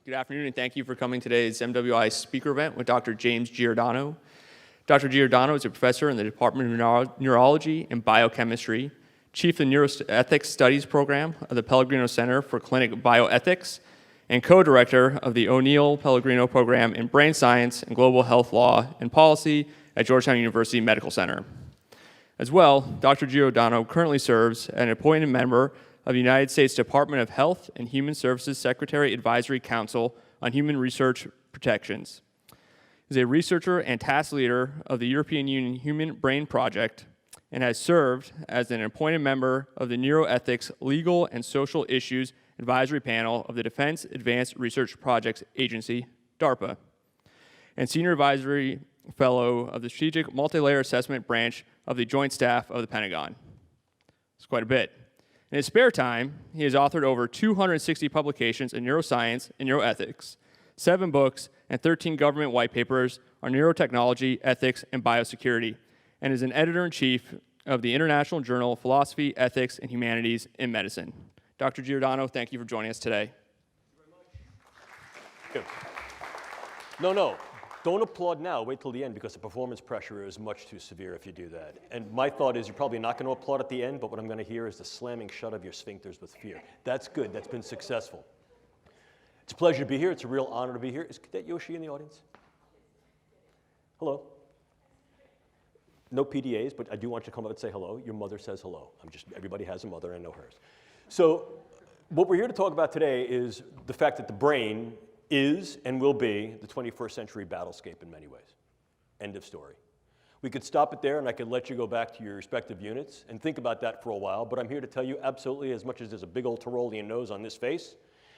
Good afternoon, and thank you for coming to today's MWI speaker event with Dr. James Giordano. Dr. Giordano is a professor in the Department of Neurology and Biochemistry, chief of the Neuroethics Studies Program of the Pellegrino Center for Clinical Bioethics, and co-director of the O'Neill Pellegrino Program in Brain Science and Global Health Law and Policy at Georgetown University Medical Center. As well, Dr. Giordano currently serves as an appointed member of the United States Department of Health and Human Services Secretary Advisory Council on Human Research Protections. He is a researcher and task leader of the European Union Human Brain Project and has served as an appointed member of the Neuroethics Legal and Social Issues Advisory Panel of the Defense Advanced Research Projects Agency, DARPA, and Senior Advisory Fellow of the Strategic Multi-Layer Assessment Branch of the Joint Staff of the Pentagon. It's quite a bit. In his spare time, he has authored over 260 publications in neuroscience and neuroethics, 7 books, and 13 government white papers on neurotechnology, ethics, and biosecurity, and is an editor-in-chief of the International Journal of Philosophy, Ethics, and Humanities in Medicine. Dr. Giordano, thank you for joining us today. Thank you very much. No. Don't applaud now, wait till the end, because the performance pressure is much too severe if you do that. And my thought is you're probably not going to applaud at the end, but what I'm going to hear is the slamming shut of your sphincters with fear. That's good, that's been successful. It's a pleasure to be here, it's a real honor to be here. Is Cadet Yoshi in the audience? Hello. No PDAs, but I do want you to come up and say hello. Your mother says hello. Everybody has a mother, I know hers. So what we're here to talk about today is the fact that the brain is and will be the 21st century battlescape in many ways. End of story. We could stop it there and I could let you go back to your respective units and think about that for a while, but I'm here to tell you absolutely, as much as there's a big old Tyrolean nose on this face,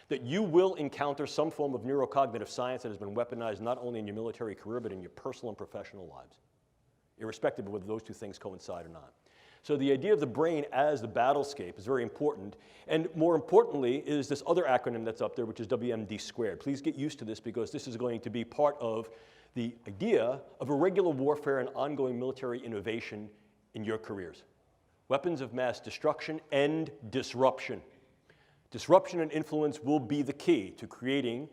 that you will encounter some form of neurocognitive science that has been weaponized not only in your military career, but in your personal and professional lives, irrespective of whether those two things coincide or not. So the idea of the brain as the battlescape is very important. And more importantly is this other acronym that's up there, which is WMD squared. Please get used to this because this is going to be part of the idea of irregular warfare and ongoing military innovation in your careers. Weapons of mass destruction and disruption. Disruption and influence will be the key to creating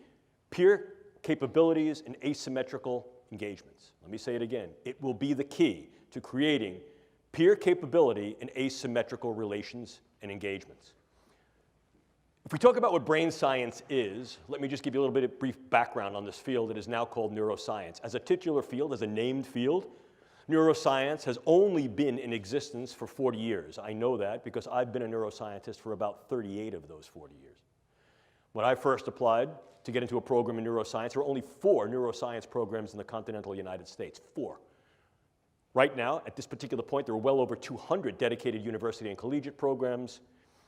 peer capabilities and asymmetrical engagements. Let me say it again. It will be the key to creating peer capability in asymmetrical relations and engagements. If we talk about what brain science is, let me just give you a little bit of brief background on this field that is now called neuroscience. As a titular field, as a named field, neuroscience has only been in existence for 40 years. I know that because I've been a neuroscientist for about 38 of those 40 years. When I first applied to get into a program in neuroscience, there were only 4 neuroscience programs in the continental United States, 4. Right now, at this particular point, there are well over 200 dedicated university and collegiate programs,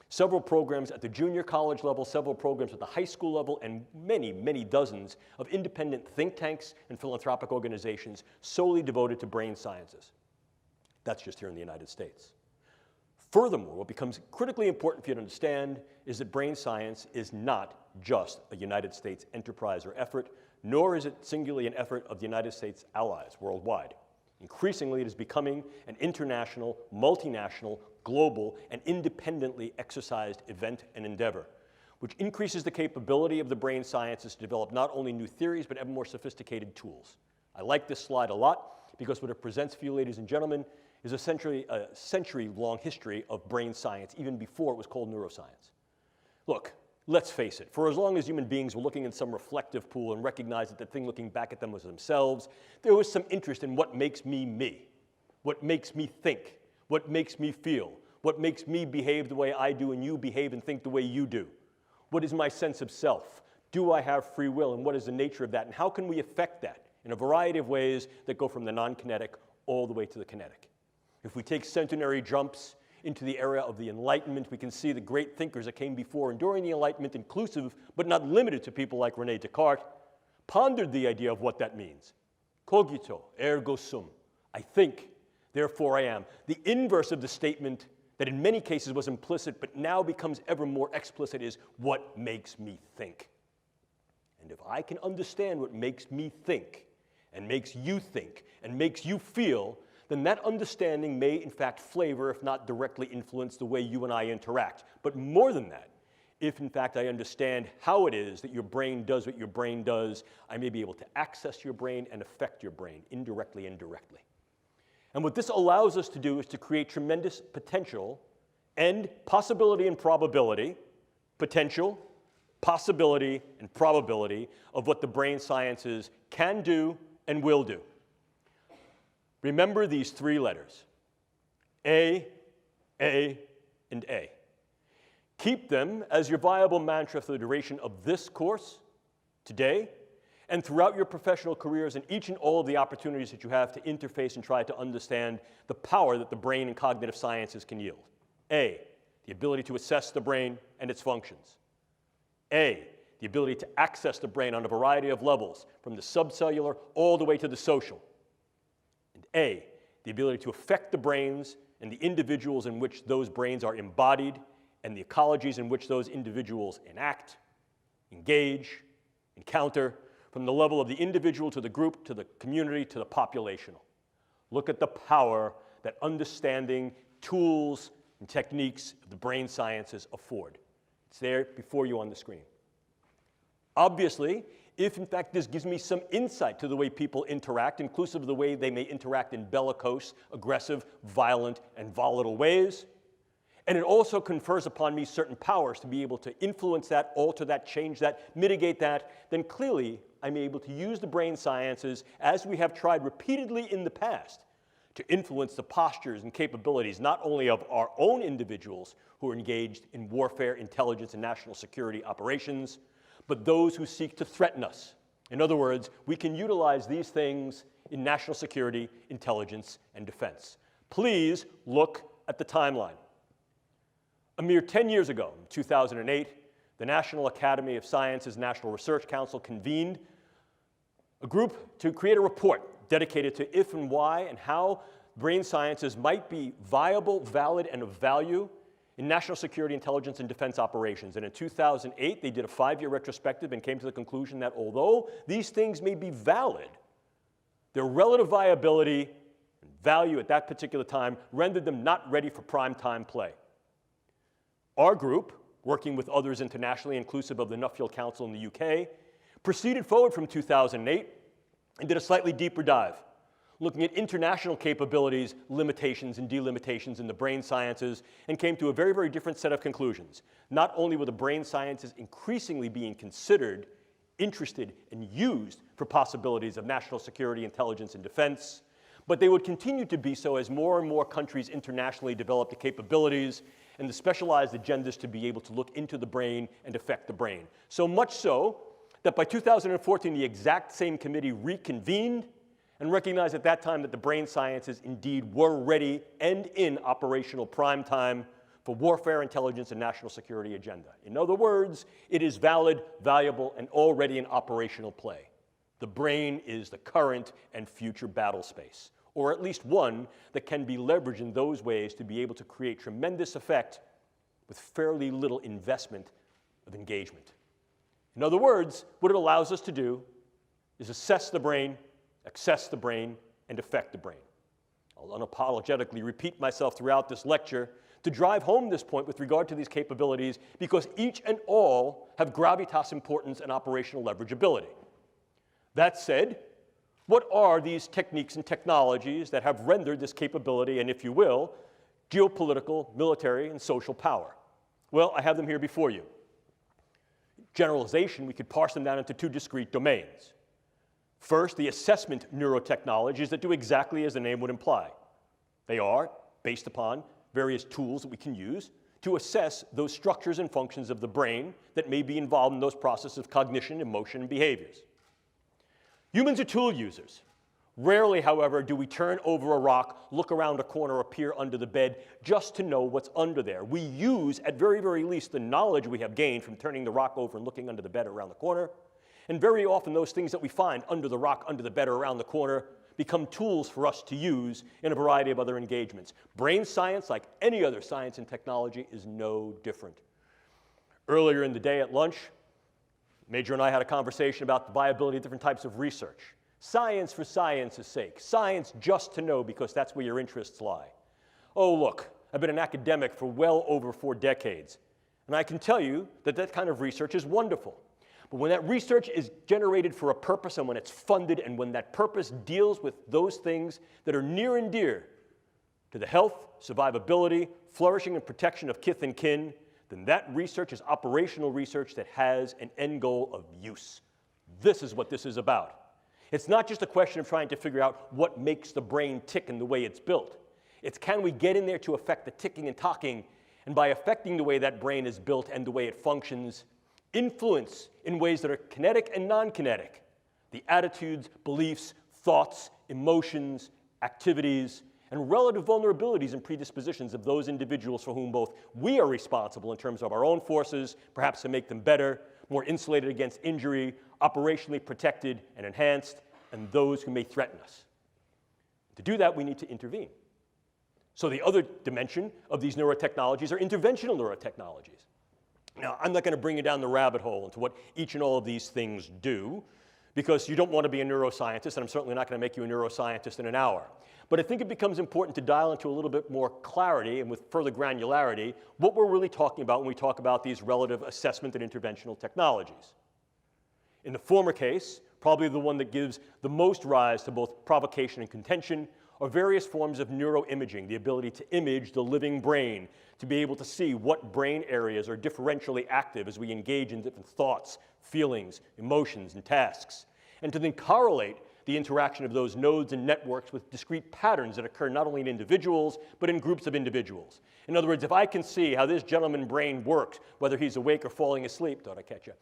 several programs at the junior college level, several programs at the high school level, and many, many dozens of independent think tanks and philanthropic organizations solely devoted to brain sciences. That's just here in the United States. Furthermore, what becomes critically important for you to understand is that brain science is not just a United States enterprise or effort, nor is it singularly an effort of the United States allies worldwide. Increasingly, it is becoming an international, multinational, global, and independently exercised event and endeavor, which increases the capability of the brain sciences to develop not only new theories, but ever more sophisticated tools. I like this slide a lot because what it presents for you, ladies and gentlemen, is essentially a century-long history of brain science, even before it was called neuroscience. Look, let's face it, for as long as human beings were looking in some reflective pool and recognized that the thing looking back at them was themselves, there was some interest in what makes me me, what makes me think, what makes me feel, what makes me behave the way I do and you behave and think the way you do. What is my sense of self? Do I have free will, and what is the nature of that? And how can we affect that in a variety of ways that go from the non-kinetic all the way to the kinetic? If we take centenary jumps into the era of the Enlightenment, we can see the great thinkers that came before and during the Enlightenment, inclusive but not limited to people like René Descartes, pondered the idea of what that means. Cogito, ergo sum. I think, therefore I am. The inverse of the statement that in many cases was implicit but now becomes ever more explicit is what makes me think. And if I can understand what makes me think and makes you think and makes you feel, then that understanding may in fact flavor, if not directly influence, the way you and I interact. But more than that, if in fact I understand how it is that your brain does what your brain does, I may be able to access your brain and affect your brain indirectly and directly. And what this allows us to do is to create tremendous potential and possibility and probability, potential, possibility, and probability of what the brain sciences can do and will do. Remember these three letters, A, and A. Keep them as your viable mantra for the duration of this course, today, and throughout your professional careers and each and all of the opportunities that you have to interface and try to understand the power that the brain and cognitive sciences can yield. A, the ability to assess the brain and its functions. A, the ability to access the brain on a variety of levels, from the subcellular all the way to the social. And A, the ability to affect the brains and the individuals in which those brains are embodied and the ecologies in which those individuals enact, engage, encounter, from the level of the individual to the group to the community to the populational. Look at the power that understanding tools and techniques of the brain sciences afford. It's there before you on the screen. Obviously, if in fact this gives me some insight to the way people interact, inclusive of the way they may interact in bellicose, aggressive, violent, and volatile ways, and it also confers upon me certain powers to be able to influence that, alter that, change that, mitigate that, then clearly I'm able to use the brain sciences, as we have tried repeatedly in the past, to influence the postures and capabilities not only of our own individuals who are engaged in warfare, intelligence, and national security operations, but those who seek to threaten us. In other words, we can utilize these things in national security, intelligence, and defense. Please look at the timeline. A mere 10 years ago, in 2008, the National Academy of Sciences National Research Council convened a group to create a report dedicated to if and why and how brain sciences might be viable, valid, and of value in national security, intelligence, and defense operations. And in 2008, they did a 5-year retrospective and came to the conclusion that although these things may be valid, their relative viability and value at that particular time rendered them not ready for prime time play. Our group, working with others internationally, inclusive of the Nuffield Council in the UK, proceeded forward from 2008 and did a slightly deeper dive, looking at international capabilities, limitations, and delimitations in the brain sciences, and came to a very, very different set of conclusions. Not only were the brain sciences increasingly being considered, interested, and used for possibilities of national security, intelligence, and defense, but they would continue to be so as more and more countries internationally developed the capabilities and the specialized agendas to be able to look into the brain and affect the brain. So much so that by 2014, the exact same committee reconvened and recognized at that time that the brain sciences indeed were ready and in operational prime time for warfare, intelligence, and national security agenda. In other words, it is valid, valuable, and already in operational play. The brain is the current and future battle space, or at least one that can be leveraged in those ways to be able to create tremendous effect with fairly little investment of engagement. In other words, what it allows us to do is assess the brain, access the brain, and affect the brain. I'll unapologetically repeat myself throughout this lecture to drive home this point with regard to these capabilities, because each and all have gravitas importance and operational leverageability. That said, what are these techniques and technologies that have rendered this capability and, if you will, geopolitical, military, and social power? Well, I have them here before you. Generalization, we could parse them down into two discrete domains. First, the assessment neurotechnologies that do exactly as the name would imply. They are based upon various tools that we can use to assess those structures and functions of the brain that may be involved in those processes of cognition, emotion, and behaviors. Humans are tool users. Rarely, however, do we turn over a rock, look around a corner, or peer under the bed just to know what's under there. We use, at very, very least, the knowledge we have gained from turning the rock over and looking under the bed or around the corner. And very often, those things that we find under the rock, under the bed, or around the corner become tools for us to use in a variety of other engagements. Brain science, like any other science and technology, is no different. Earlier in the day at lunch, Major and I had a conversation about the viability of different types of research. Science for science's sake. Science just to know because that's where your interests lie. Oh, look, I've been an academic for well over 4 decades. And I can tell you that that kind of research is wonderful. But when that research is generated for a purpose and when it's funded and when that purpose deals with those things that are near and dear to the health, survivability, flourishing, and protection of kith and kin, then that research is operational research that has an end goal of use. This is what this is about. It's not just a question of trying to figure out what makes the brain tick in the way it's built. It's can we get in there to affect the ticking and talking, and by affecting the way that brain is built and the way it functions, influence in ways that are kinetic and non-kinetic, the attitudes, beliefs, thoughts, emotions, activities, and relative vulnerabilities and predispositions of those individuals for whom both we are responsible in terms of our own forces, perhaps to make them better, more insulated against injury, operationally protected and enhanced, and those who may threaten us. To do that, we need to intervene. So the other dimension of these neurotechnologies are interventional neurotechnologies. Now, I'm not going to bring you down the rabbit hole into what each and all of these things do, because you don't want to be a neuroscientist, and I'm certainly not going to make you a neuroscientist in an hour. But I think it becomes important to dial into a little bit more clarity and with further granularity what we're really talking about when we talk about these relative assessment and interventional technologies. In the former case, probably the one that gives the most rise to both provocation and contention, are various forms of neuroimaging, the ability to image the living brain, to be able to see what brain areas are differentially active as we engage in different thoughts, feelings, emotions, and tasks, and to then correlate the interaction of those nodes and networks with discrete patterns that occur not only in individuals, but in groups of individuals. In other words, if I can see how this gentleman's brain works, whether he's awake or falling asleep, thought I'd catch you.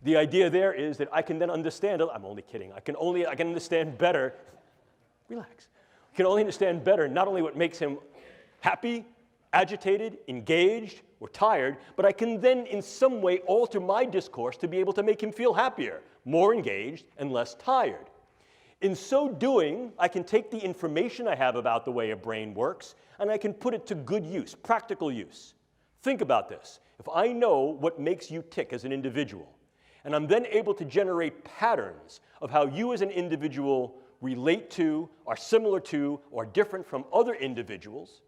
The idea there is that I can then understand, I'm only kidding, I can understand better, relax, I can only understand better not only what makes him happy, agitated, engaged, or tired, but I can then in some way alter my discourse to be able to make him feel happier, more engaged, and less tired. In so doing, I can take the information I have about the way a brain works, and I can put it to good use, practical use. Think about this. If I know what makes you tick as an individual, and I'm then able to generate patterns of how you as an individual relate to, are similar to, or different from other individuals,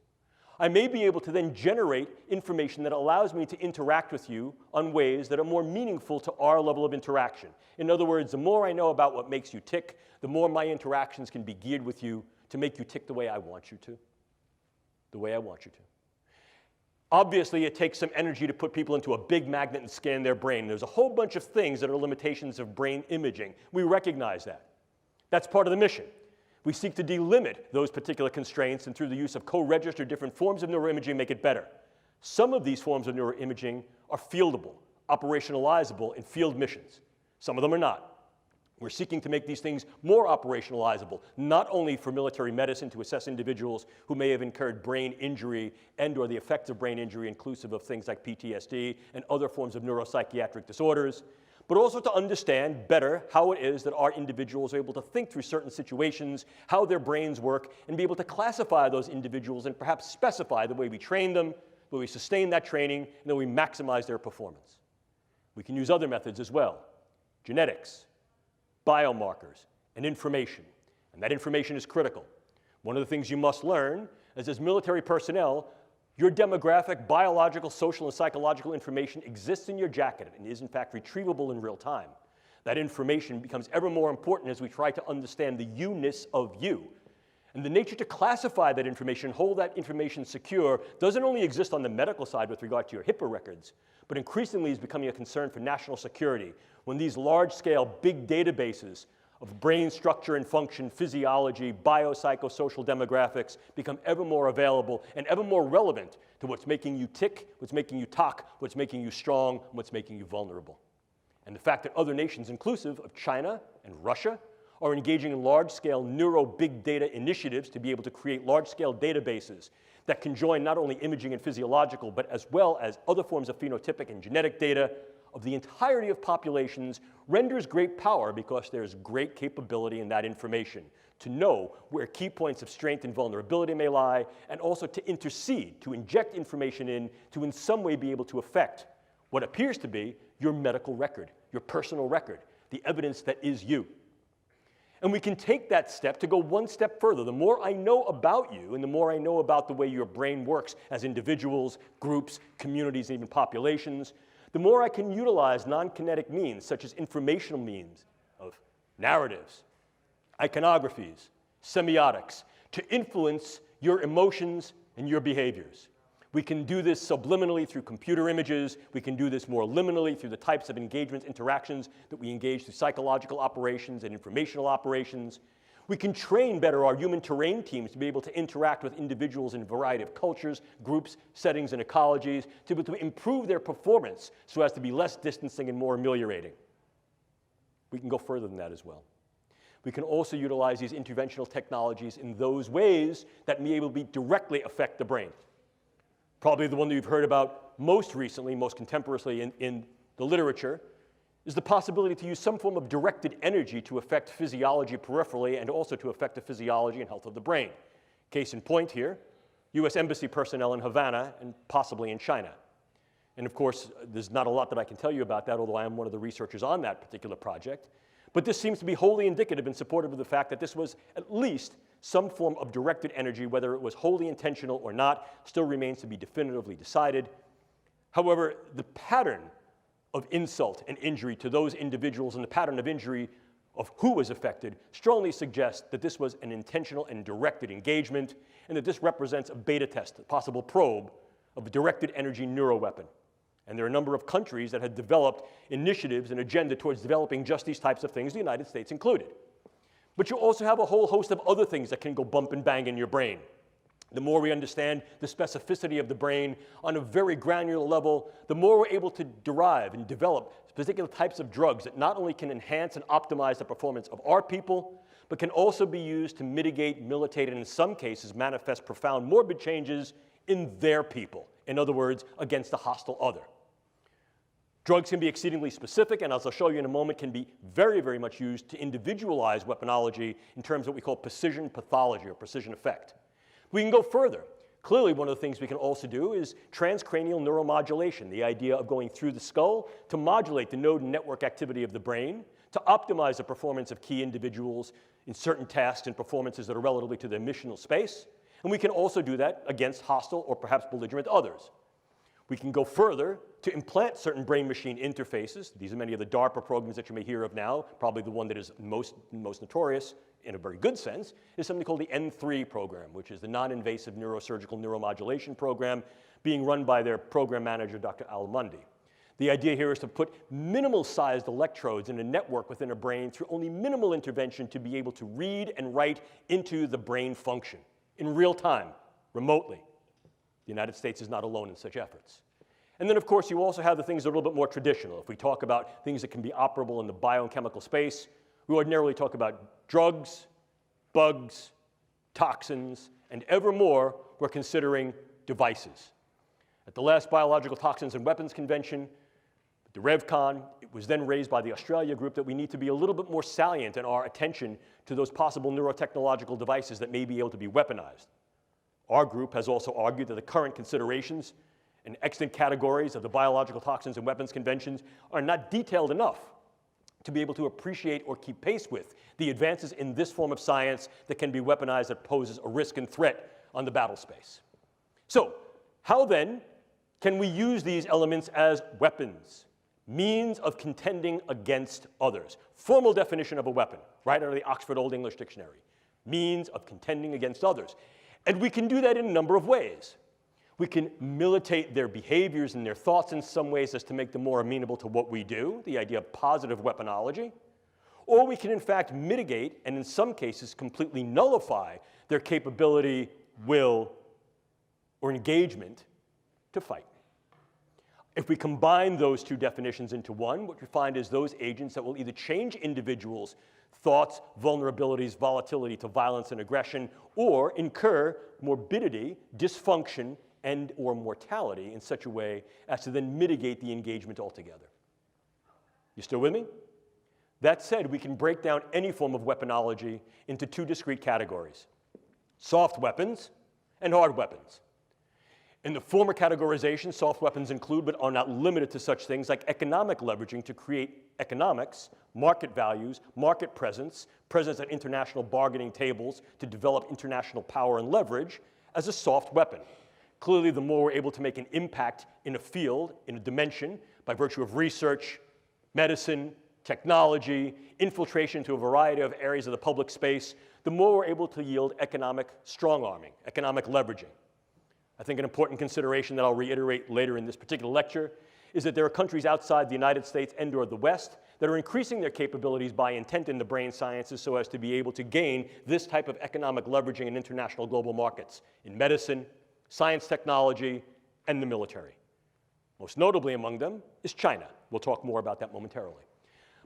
I may be able to then generate information that allows me to interact with you on ways that are more meaningful to our level of interaction. In other words, the more I know about what makes you tick, the more my interactions can be geared with you to make you tick the way I want you to. The way I want you to. Obviously, it takes some energy to put people into a big magnet and scan their brain. There's a whole bunch of things that are limitations of brain imaging. We recognize that. That's part of the mission. We seek to delimit those particular constraints and through the use of co-registered different forms of neuroimaging make it better. Some of these forms of neuroimaging are fieldable, operationalizable in field missions. Some of them are not. We're seeking to make these things more operationalizable, not only for military medicine to assess individuals who may have incurred brain injury and or the effects of brain injury inclusive of things like PTSD and other forms of neuropsychiatric disorders, but also to understand better how it is that our individuals are able to think through certain situations, how their brains work, and be able to classify those individuals and perhaps specify the way we train them, the way we sustain that training, and the way we maximize their performance. We can use other methods as well. Genetics, biomarkers, and information. And that information is critical. One of the things you must learn is as military personnel, your demographic, biological, social, and psychological information exists in your jacket and is in fact retrievable in real time. That information becomes ever more important as we try to understand the you-ness of you. And the nature to classify that information, hold that information secure, doesn't only exist on the medical side with regard to your HIPAA records, but increasingly is becoming a concern for national security when these large-scale big databases of brain structure and function, physiology, biopsychosocial demographics become ever more available and ever more relevant to what's making you tick, what's making you talk, what's making you strong, and what's making you vulnerable. And the fact that other nations, inclusive of China and Russia, are engaging in large-scale neuro-big data initiatives to be able to create large-scale databases that can join not only imaging and physiological, but as well as other forms of phenotypic and genetic data of the entirety of populations renders great power because there's great capability in that information to know where key points of strength and vulnerability may lie, and also to intercede, to inject information in some way be able to affect what appears to be your medical record, your personal record, the evidence that is you. And we can take that step to go one step further. The more I know about you and the more I know about the way your brain works as individuals, groups, communities, and even populations, the more I can utilize non-kinetic means such as informational means of narratives, iconographies, semiotics to influence your emotions and your behaviors. We can do this subliminally through computer images. We can do this more liminally through the types of engagements, interactions that we engage through psychological operations and informational operations. We can train better our human terrain teams to be able to interact with individuals in a variety of cultures, groups, settings, and ecologies to be able to improve their performance so as to be less distancing and more ameliorating. We can go further than that as well. We can also utilize these interventional technologies in those ways that may able to directly affect the brain. Probably the one that you've heard about most recently, most contemporaneously in the literature, is the possibility to use some form of directed energy to affect physiology peripherally and also to affect the physiology and health of the brain. Case in point here, US Embassy personnel in Havana and possibly in China. And of course, there's not a lot that I can tell you about that, although I am one of the researchers on that particular project. But this seems to be wholly indicative and supportive of the fact that this was at least some form of directed energy, whether it was wholly intentional or not, still remains to be definitively decided. However, the pattern of insult and injury to those individuals and the pattern of injury of who was affected strongly suggests that this was an intentional and directed engagement, and that this represents a beta test, a possible probe of a directed energy neuroweapon. And there are a number of countries that have developed initiatives and agenda towards developing just these types of things, the United States included. But you also have a whole host of other things that can go bump and bang in your brain. The more we understand the specificity of the brain on a very granular level, the more we're able to derive and develop particular types of drugs that not only can enhance and optimize the performance of our people, but can also be used to mitigate, militate, and in some cases manifest profound morbid changes in their people. In other words, against a hostile other. Drugs can be exceedingly specific, and as I'll show you in a moment, can be very, very much used to individualize weaponology in terms of what we call precision pathology or precision effect. We can go further. Clearly, one of the things we can also do is transcranial neuromodulation, the idea of going through the skull to modulate the node and network activity of the brain, to optimize the performance of key individuals in certain tasks and performances that are relatively to their missional space. And we can also do that against hostile or perhaps belligerent others. We can go further to implant certain brain-machine interfaces. These are many of the DARPA programs that you may hear of now. Probably the one that is most notorious, in a very good sense, is something called the N3 program, which is the non-invasive neurosurgical neuromodulation program being run by their program manager, Dr. Al Mundi. The idea here is to put minimal-sized electrodes in a network within a brain through only minimal intervention to be able to read and write into the brain function in real time, remotely. The United States is not alone in such efforts. And then, of course, you also have the things that are a little bit more traditional. If we talk about things that can be operable in the biochemical space, we ordinarily talk about drugs, bugs, toxins, and ever more, we're considering devices. At the last Biological Toxins and Weapons Convention, the RevCon, it was then raised by the Australia group that we need to be a little bit more salient in our attention to those possible neurotechnological devices that may be able to be weaponized. Our group has also argued that the current considerations and extant categories of the Biological Toxins and Weapons Conventions are not detailed enough to be able to appreciate or keep pace with the advances in this form of science that can be weaponized that poses a risk and threat on the battle space. So, how then can we use these elements as weapons, means of contending against others? Formal definition of a weapon, right out of the Oxford Old English Dictionary. Means of contending against others. And we can do that in a number of ways. We can militate their behaviors and their thoughts in some ways as to make them more amenable to what we do, the idea of positive weaponology. Or we can, in fact, mitigate and in some cases completely nullify their capability, will, or engagement to fight. If we combine those two definitions into one, what we find is those agents that will either change individuals' thoughts, vulnerabilities, volatility to violence and aggression, or incur morbidity, dysfunction, and or mortality in such a way as to then mitigate the engagement altogether. You still with me? That said, we can break down any form of weaponology into two discrete categories: soft weapons and hard weapons. In the former categorization, soft weapons include but are not limited to such things like economic leveraging to create economics, market values, market presence, presence at international bargaining tables to develop international power and leverage as a soft weapon. Clearly, the more we're able to make an impact in a field, in a dimension, by virtue of research, medicine, technology, infiltration into a variety of areas of the public space, the more we're able to yield economic strong-arming, economic leveraging. I think an important consideration that I'll reiterate later in this particular lecture is that there are countries outside the United States and or the West that are increasing their capabilities by intent in the brain sciences so as to be able to gain this type of economic leveraging in international global markets, in medicine, science technology, and the military. Most notably among them is China. We'll talk more about that momentarily.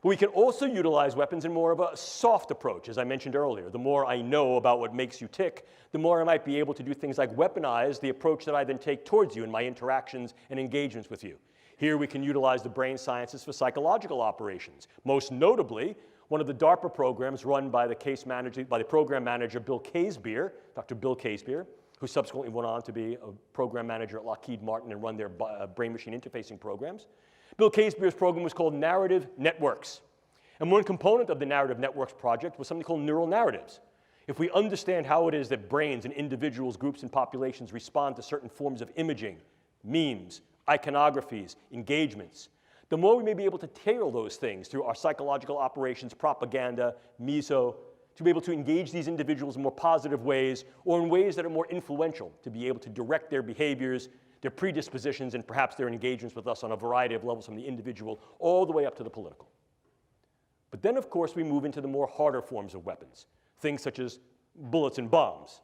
But we can also utilize weapons in more of a soft approach, as I mentioned earlier. The more I know about what makes you tick, the more I might be able to do things like weaponize the approach that I then take towards you in my interactions and engagements with you. Here we can utilize the brain sciences for psychological operations. Most notably, one of the DARPA programs run by the program manager Bill Casebeer, Dr. Bill Casebeer, who subsequently went on to be a program manager at Lockheed Martin and run their brain-machine interfacing programs. Bill Casebeer's program was called Narrative Networks. And one component of the Narrative Networks project was something called neural narratives. If we understand how it is that brains and individuals, groups, and populations respond to certain forms of imaging, memes, iconographies, engagements, the more we may be able to tailor those things through our psychological operations, propaganda, meso, to be able to engage these individuals in more positive ways or in ways that are more influential, to be able to direct their behaviors, their predispositions, and perhaps their engagements with us on a variety of levels from the individual all the way up to the political. But then, of course, we move into the more harder forms of weapons, things such as bullets and bombs.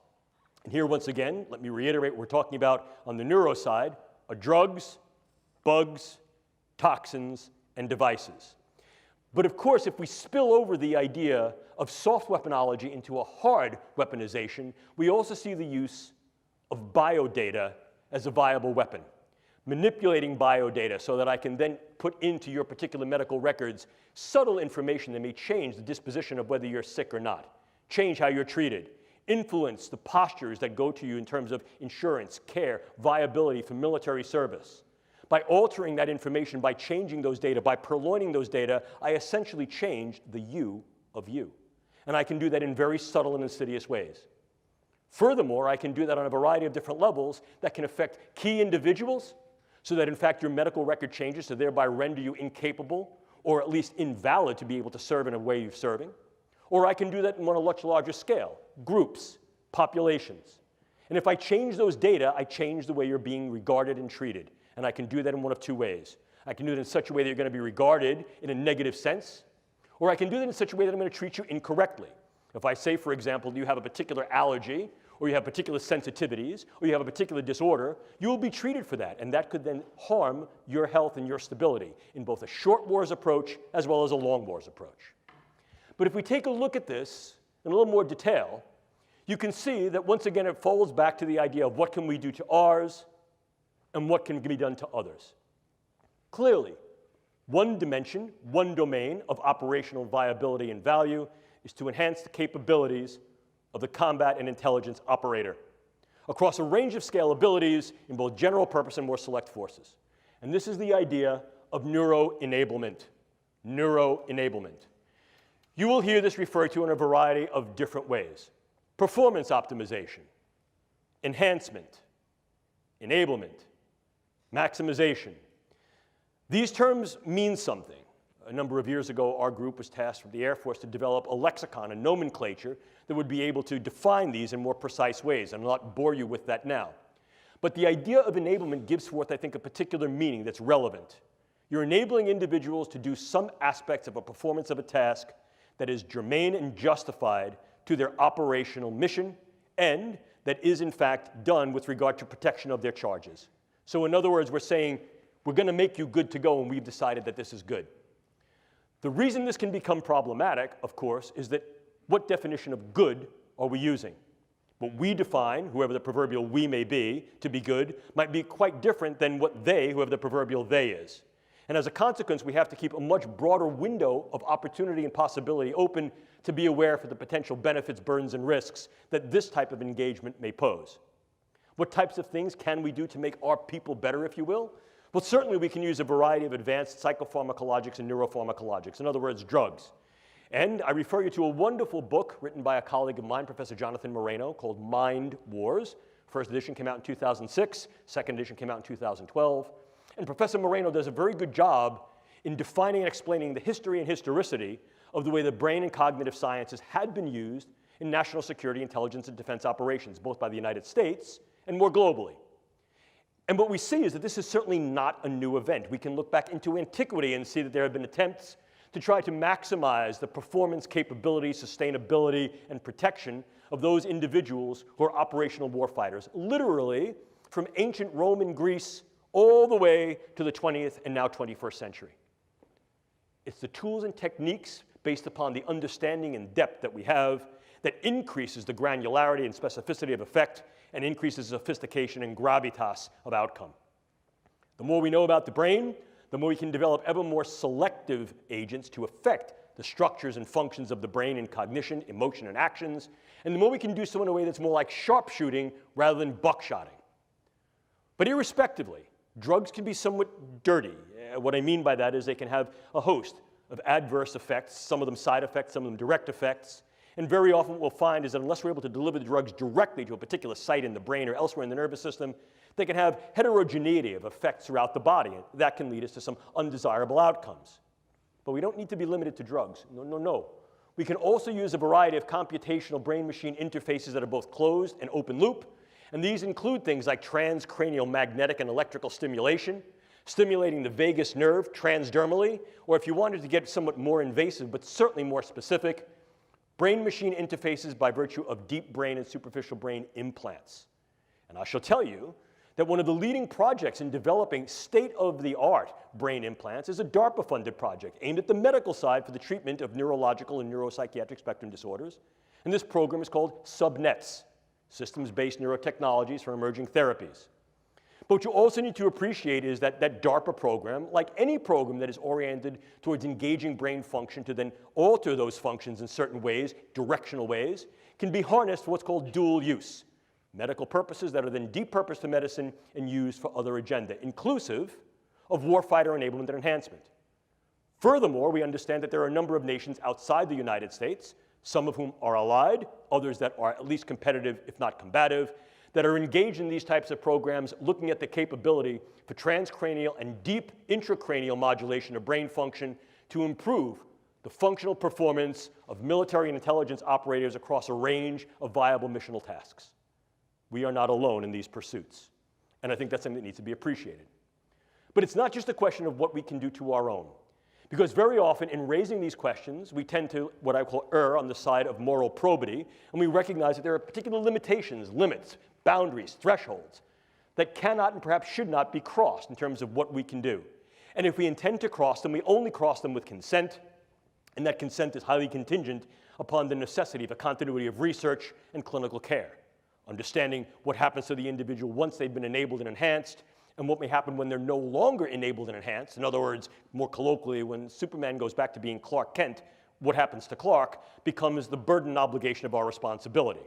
And here, once again, let me reiterate what we're talking about on the neuro side are drugs, bugs, toxins, and devices. But of course, if we spill over the idea of soft weaponology into a hard weaponization, we also see the use of biodata as a viable weapon. Manipulating biodata so that I can then put into your particular medical records subtle information that may change the disposition of whether you're sick or not, change how you're treated, influence the postures that go to you in terms of insurance, care, viability for military service. By altering that information, by changing those data, by purloining those data, I essentially change the you of you. And I can do that in very subtle and insidious ways. Furthermore, I can do that on a variety of different levels that can affect key individuals so that, in fact, your medical record changes to thereby render you incapable or at least invalid to be able to serve in a way you're serving. Or I can do that on a much larger scale, groups, populations. And if I change those data, I change the way you're being regarded and treated. And I can do that in one of two ways. I can do it in such a way that you're going to be regarded in a negative sense, or I can do that in such a way that I'm going to treat you incorrectly. If I say, for example, you have a particular allergy, or you have particular sensitivities, or you have a particular disorder, you will be treated for that, and that could then harm your health and your stability in both a short wars approach as well as a long wars approach. But if we take a look at this in a little more detail, you can see that once again it falls back to the idea of what can we do to ours and what can be done to others. Clearly, one dimension, one domain of operational viability and value is to enhance the capabilities of the combat and intelligence operator across a range of scalabilities in both general purpose and more select forces. And this is the idea of neuro-enablement. Neuro-enablement. You will hear this referred to in a variety of different ways. Performance optimization, enhancement, enablement, maximization. These terms mean something. A number of years ago, our group was tasked from the Air Force to develop a lexicon, a nomenclature, that would be able to define these in more precise ways. I'll not bore you with that now. But the idea of enablement gives forth, I think, a particular meaning that's relevant. You're enabling individuals to do some aspects of a performance of a task that is germane and justified to their operational mission and that is, in fact, done with regard to protection of their charges. So in other words, we're saying, we're going to make you good to go, and we've decided that this is good. The reason this can become problematic, of course, is that what definition of good are we using? What we define, whoever the proverbial we may be, to be good, might be quite different than what they, whoever the proverbial they is. And as a consequence, we have to keep a much broader window of opportunity and possibility open to be aware for the potential benefits, burdens, and risks that this type of engagement may pose. What types of things can we do to make our people better, if you will? Well, certainly we can use a variety of advanced psychopharmacologics and neuropharmacologics, in other words, drugs. And I refer you to a wonderful book written by a colleague of mine, Professor Jonathan Moreno, called Mind Wars. First edition came out in 2006, second edition came out in 2012. And Professor Moreno does a very good job in defining and explaining the history and historicity of the way the brain and cognitive sciences had been used in national security, intelligence, and defense operations, both by the United States and more globally. And what we see is that this is certainly not a new event. We can look back into antiquity and see that there have been attempts to try to maximize the performance, capability, sustainability, and protection of those individuals who are operational warfighters, literally from ancient Rome and Greece all the way to the 20th and now 21st century. It's the tools and techniques based upon the understanding and depth that we have that increases the granularity and specificity of effect and increases sophistication and gravitas of outcome. The more we know about the brain, the more we can develop ever more selective agents to affect the structures and functions of the brain in cognition, emotion, and actions, and the more we can do so in a way that's more like sharpshooting rather than buckshotting. But irrespectively, drugs can be somewhat dirty. What I mean by that is they can have a host of adverse effects, some of them side effects, some of them direct effects. And very often what we'll find is that unless we're able to deliver the drugs directly to a particular site in the brain or elsewhere in the nervous system, they can have heterogeneity of effects throughout the body. And that can lead us to some undesirable outcomes. But we don't need to be limited to drugs. No, no, no. We can also use a variety of computational brain-machine interfaces that are both closed and open loop. And these include things like transcranial magnetic and electrical stimulation, stimulating the vagus nerve transdermally, or if you wanted to get somewhat more invasive but certainly more specific, brain-machine interfaces by virtue of deep brain and superficial brain implants. And I shall tell you that one of the leading projects in developing state-of-the-art brain implants is a DARPA-funded project aimed at the medical side for the treatment of neurological and neuropsychiatric spectrum disorders. And this program is called SubNets, Systems-Based Neurotechnologies for Emerging Therapies. But what you also need to appreciate is that that DARPA program, like any program that is oriented towards engaging brain function to then alter those functions in certain ways, directional ways, can be harnessed for what's called dual use. Medical purposes that are then depurposed to medicine and used for other agenda, inclusive of warfighter enablement and enhancement. Furthermore, we understand that there are a number of nations outside the United States, some of whom are allied, others that are at least competitive, if not combative, that are engaged in these types of programs looking at the capability for transcranial and deep intracranial modulation of brain function to improve the functional performance of military and intelligence operators across a range of viable missional tasks. We are not alone in these pursuits, and I think that's something that needs to be appreciated. But it's not just a question of what we can do to our own, because very often in raising these questions, we tend to, what I call, err on the side of moral probity, and we recognize that there are particular limitations, limits, boundaries, thresholds that cannot and perhaps should not be crossed in terms of what we can do. And if we intend to cross them, we only cross them with consent, and that consent is highly contingent upon the necessity of a continuity of research and clinical care, understanding what happens to the individual once they've been enabled and enhanced, and what may happen when they're no longer enabled and enhanced. In other words, more colloquially, when Superman goes back to being Clark Kent, what happens to Clark becomes the burden and obligation of our responsibility.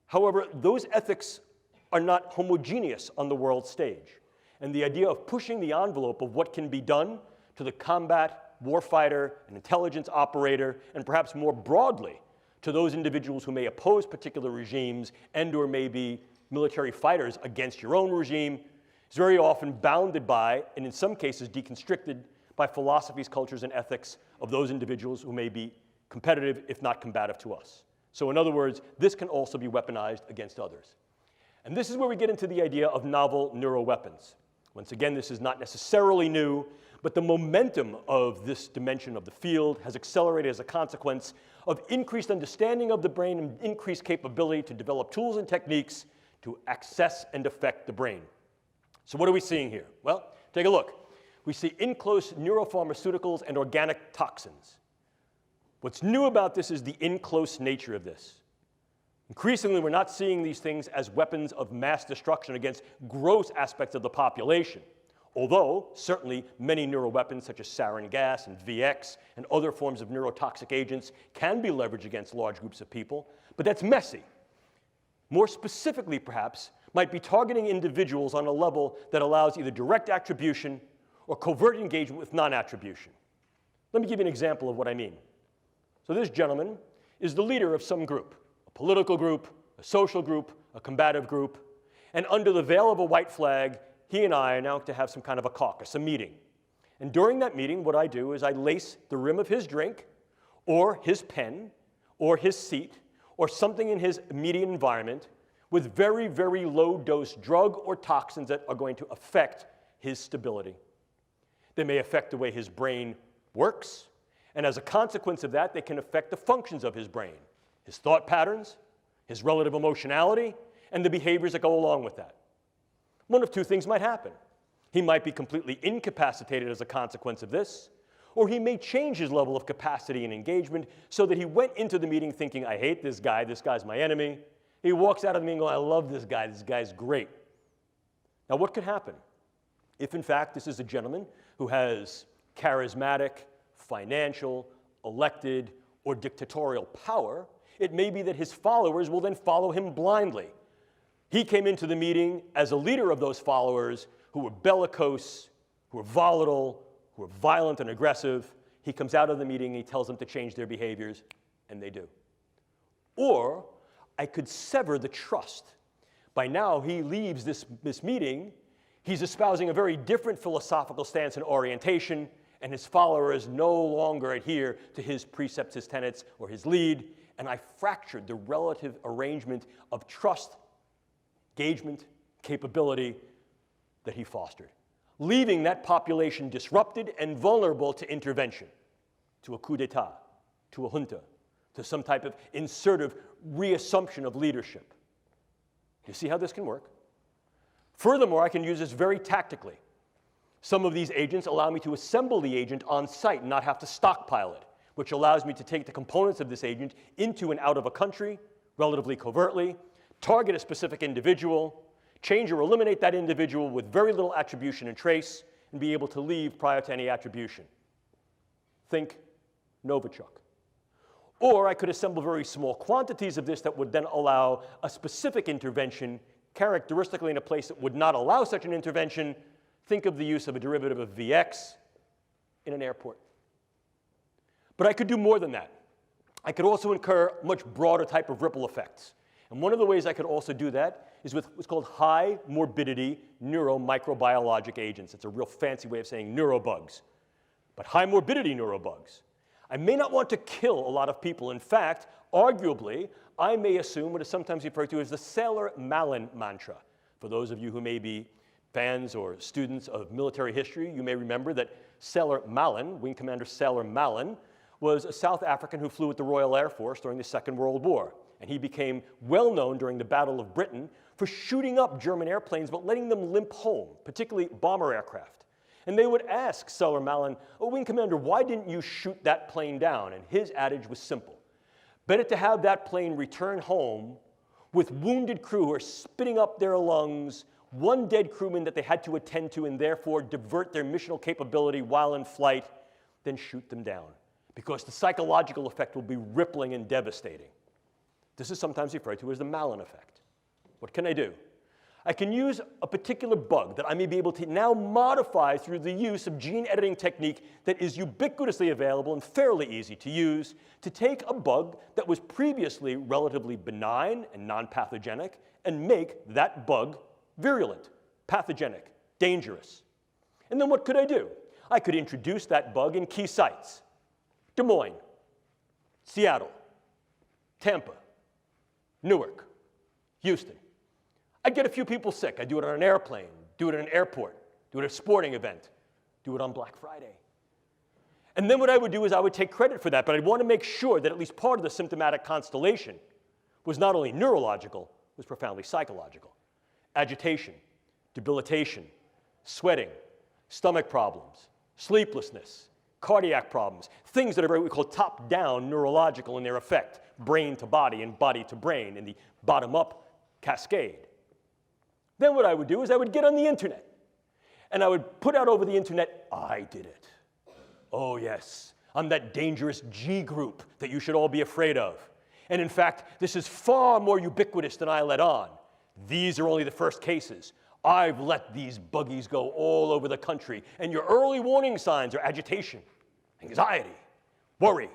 However, those ethics are not homogeneous on the world stage. And the idea of pushing the envelope of what can be done to the combat, warfighter, and intelligence operator, and perhaps more broadly to those individuals who may oppose particular regimes and or may be military fighters against your own regime, is very often bounded by, and in some cases deconstricted by philosophies, cultures, and ethics of those individuals who may be competitive, if not combative to us. So in other words, this can also be weaponized against others. And this is where we get into the idea of novel neuroweapons. Once again, this is not necessarily new, but the momentum of this dimension of the field has accelerated as a consequence of increased understanding of the brain and increased capability to develop tools and techniques to access and affect the brain. So what are we seeing here? Well, take a look. We see in-close neuropharmaceuticals and organic toxins. What's new about this is the in-close nature of this. Increasingly, we're not seeing these things as weapons of mass destruction against gross aspects of the population, although certainly many neuroweapons such as sarin gas and VX and other forms of neurotoxic agents can be leveraged against large groups of people, but that's messy. More specifically, perhaps, might be targeting individuals on a level that allows either direct attribution or covert engagement with non-attribution. Let me give you an example of what I mean. So this gentleman is the leader of some group, a political group, a social group, a combative group, and under the veil of a white flag, he and I are now to have some kind of a caucus, a meeting. And during that meeting, what I do is I lace the rim of his drink, or his pen, or his seat, or something in his immediate environment with very, very low-dose drug or toxins that are going to affect his stability. They may affect the way his brain works, and as a consequence of that, they can affect the functions of his brain, his thought patterns, his relative emotionality, and the behaviors that go along with that. One of two things might happen. He might be completely incapacitated as a consequence of this, or he may change his level of capacity and engagement so that he went into the meeting thinking, I hate this guy's my enemy. He walks out of the meeting going, I love this guy's great. Now what could happen? If in fact this is a gentleman who has charismatic, financial, elected, or dictatorial power, it may be that his followers will then follow him blindly. He came into the meeting as a leader of those followers who were bellicose, who were volatile, who were violent and aggressive. He comes out of the meeting and he tells them to change their behaviors, and they do. Or I could sever the trust. By now, he leaves this meeting, he's espousing a very different philosophical stance and orientation, and his followers no longer adhere to his precepts, his tenets, or his lead, and I fractured the relative arrangement of trust, engagement, capability that he fostered, leaving that population disrupted and vulnerable to intervention, to a coup d'etat, to a junta, to some type of insertive reassumption of leadership. You see how this can work? Furthermore, I can use this very tactically. Some of these agents allow me to assemble the agent on site and not have to stockpile it, which allows me to take the components of this agent into and out of a country relatively covertly, target a specific individual, change or eliminate that individual with very little attribution and trace, and be able to leave prior to any attribution. Think Novichok. Or I could assemble very small quantities of this that would then allow a specific intervention, characteristically in a place that would not allow such an intervention. Think of the use of a derivative of Vx in an airport. But I could do more than that. I could also incur much broader type of ripple effects. And one of the ways I could also do that is with what's called high morbidity neuromicrobiologic agents. It's a real fancy way of saying neurobugs. But high morbidity neurobugs. I may not want to kill a lot of people. In fact, arguably, I may assume what is sometimes referred to as the Sailor-Malin mantra. For those of you who may be fans or students of military history, you may remember that Sailor-Malin, Wing Commander Sailor-Malin, was a South African who flew with the Royal Air Force during the Second World War. And he became well known during the Battle of Britain for shooting up German airplanes but letting them limp home, particularly bomber aircraft. And they would ask Sailor-Malin, oh, Wing Commander, why didn't you shoot that plane down? And his adage was simple. Better to have that plane return home with wounded crew who are spitting up their lungs, one dead crewman that they had to attend to and therefore divert their missional capability while in flight, than shoot them down. Because the psychological effect will be rippling and devastating. This is sometimes referred to as the Malin effect. What can I do? I can use a particular bug that I may be able to now modify through the use of gene editing technique that is ubiquitously available and fairly easy to use to take a bug that was previously relatively benign and non-pathogenic and make that bug virulent, pathogenic, dangerous. And then what could I do? I could introduce that bug in key sites. Des Moines, Seattle, Tampa, Newark, Houston. I'd get a few people sick. I'd do it on an airplane, do it at an airport, do it at a sporting event, do it on Black Friday. And then what I would do is I would take credit for that, but I'd want to make sure that at least part of the symptomatic constellation was not only neurological, was profoundly psychological. Agitation, debilitation, sweating, stomach problems, sleeplessness, cardiac problems, things that are what we call top-down neurological in their effect, brain to body and body to brain in the bottom-up cascade. Then what I would do is I would get on the internet, and I would put out over the internet, I did it. Oh yes, I'm that dangerous G group that you should all be afraid of. And in fact, this is far more ubiquitous than I let on. These are only the first cases. I've let these buggies go all over the country, and your early warning signs are agitation, anxiety, worry,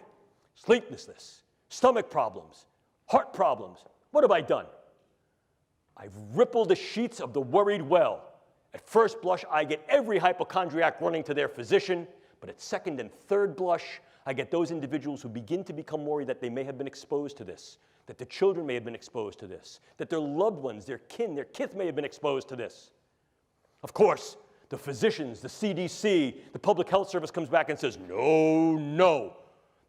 sleeplessness, stomach problems, heart problems. What have I done? I've rippled the sheets of the worried well. At first blush, I get every hypochondriac running to their physician, but at second and third blush, I get those individuals who begin to become worried that they may have been exposed to this, that their children may have been exposed to this, that their loved ones, their kin, their kith may have been exposed to this. Of course, the physicians, the CDC, the Public Health Service comes back and says, no,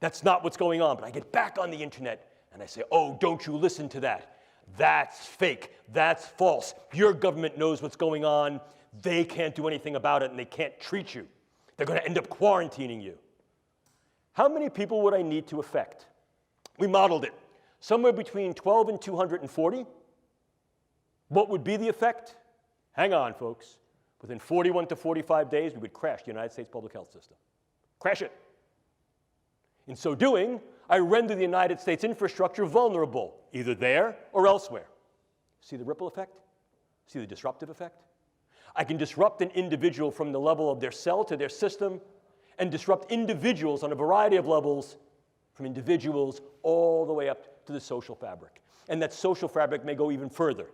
that's not what's going on. But I get back on the internet and I say, oh, don't you listen to that. That's fake. That's false. Your government knows what's going on. They can't do anything about it and they can't treat you. They're going to end up quarantining you. How many people would I need to affect? We modeled it. Somewhere between 12 and 240. What would be the effect? Hang on, folks. Within 41 to 45 days, we would crash the United States public health system. Crash it. In so doing, I render the United States infrastructure vulnerable, either there or elsewhere. See the ripple effect? See the disruptive effect? I can disrupt an individual from the level of their cell to their system, and disrupt individuals on a variety of levels, from individuals all the way up to the social fabric. And that social fabric may go even further.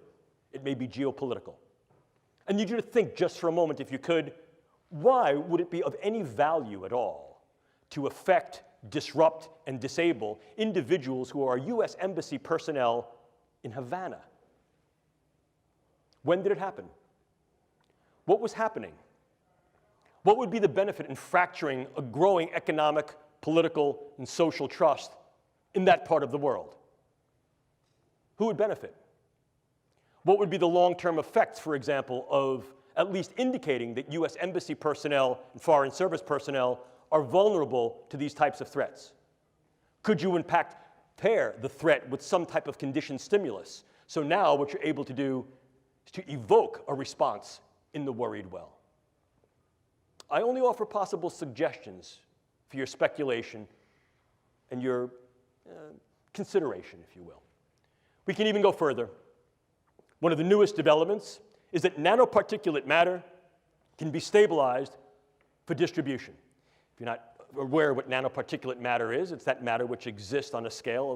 It may be geopolitical. I need you to think just for a moment, if you could, why would it be of any value at all to affect, disrupt, and disable individuals who are U.S. Embassy personnel in Havana? When did it happen? What was happening? What would be the benefit in fracturing a growing economic, political, and social trust in that part of the world? Who would benefit? What would be the long-term effects, for example, of at least indicating that U.S. Embassy personnel and Foreign Service personnel are vulnerable to these types of threats? Could you, in fact, pair the threat with some type of conditioned stimulus? So now what you're able to do is to evoke a response in the worried well. I only offer possible suggestions for your speculation and your consideration, if you will. We can even go further. One of the newest developments is that nanoparticulate matter can be stabilized for distribution. If you're not aware of what nanoparticulate matter is, it's that matter which exists on a scale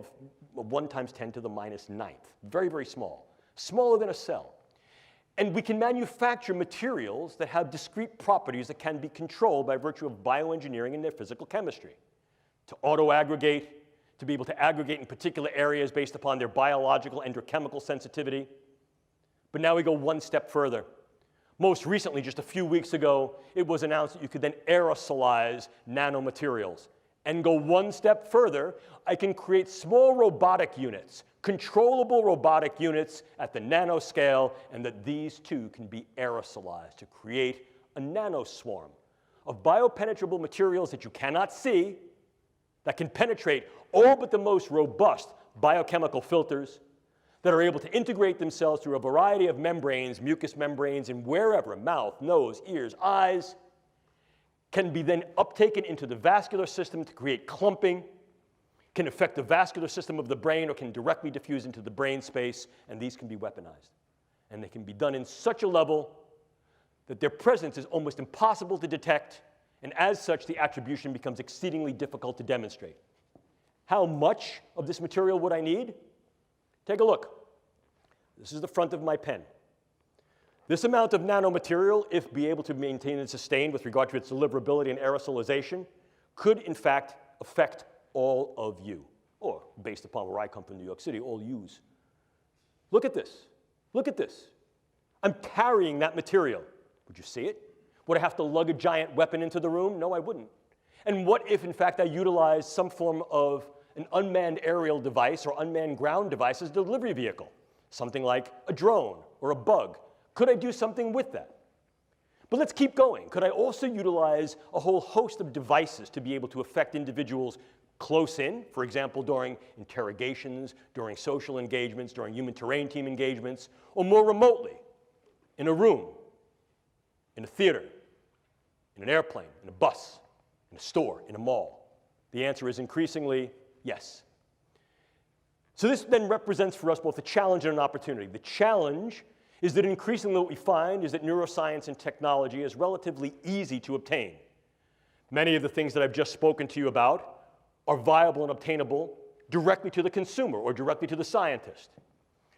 of 1 × 10⁹. Very, very small. Smaller than a cell. And we can manufacture materials that have discrete properties that can be controlled by virtue of bioengineering and their physical chemistry. To auto-aggregate, to be able to aggregate in particular areas based upon their biological and or chemical sensitivity. But now we go one step further. Most recently, just a few weeks ago, it was announced that you could then aerosolize nanomaterials. And go one step further, I can create small robotic units, controllable robotic units at the nanoscale, and that these too can be aerosolized to create a nanoswarm of biopenetrable materials that you cannot see, that can penetrate all but the most robust biochemical filters, that are able to integrate themselves through a variety of membranes, mucous membranes, and wherever, mouth, nose, ears, eyes, can be then uptaken into the vascular system to create clumping, can affect the vascular system of the brain, or can directly diffuse into the brain space, and these can be weaponized. And they can be done in such a level that their presence is almost impossible to detect, and as such, the attribution becomes exceedingly difficult to demonstrate. How much of this material would I need? Take a look. This is the front of my pen. This amount of nanomaterial, if be able to maintain and sustain with regard to its deliverability and aerosolization, could in fact affect all of you, or based upon where I come from, New York City, all yous. Look at this. Look at this. I'm carrying that material. Would you see it? Would I have to lug a giant weapon into the room? No, I wouldn't. And what if, in fact, I utilize some form of an unmanned aerial device or unmanned ground device as a delivery vehicle? Something like a drone or a bug. Could I do something with that? But let's keep going. Could I also utilize a whole host of devices to be able to affect individuals close in, for example, during interrogations, during social engagements, during human terrain team engagements, or more remotely, in a room, in a theater, in an airplane, in a bus, in a store, in a mall? The answer is increasingly yes. So this then represents for us both a challenge and an opportunity. The challenge is that increasingly what we find is that neuroscience and technology is relatively easy to obtain. Many of the things that I've just spoken to you about are viable and obtainable directly to the consumer or directly to the scientist.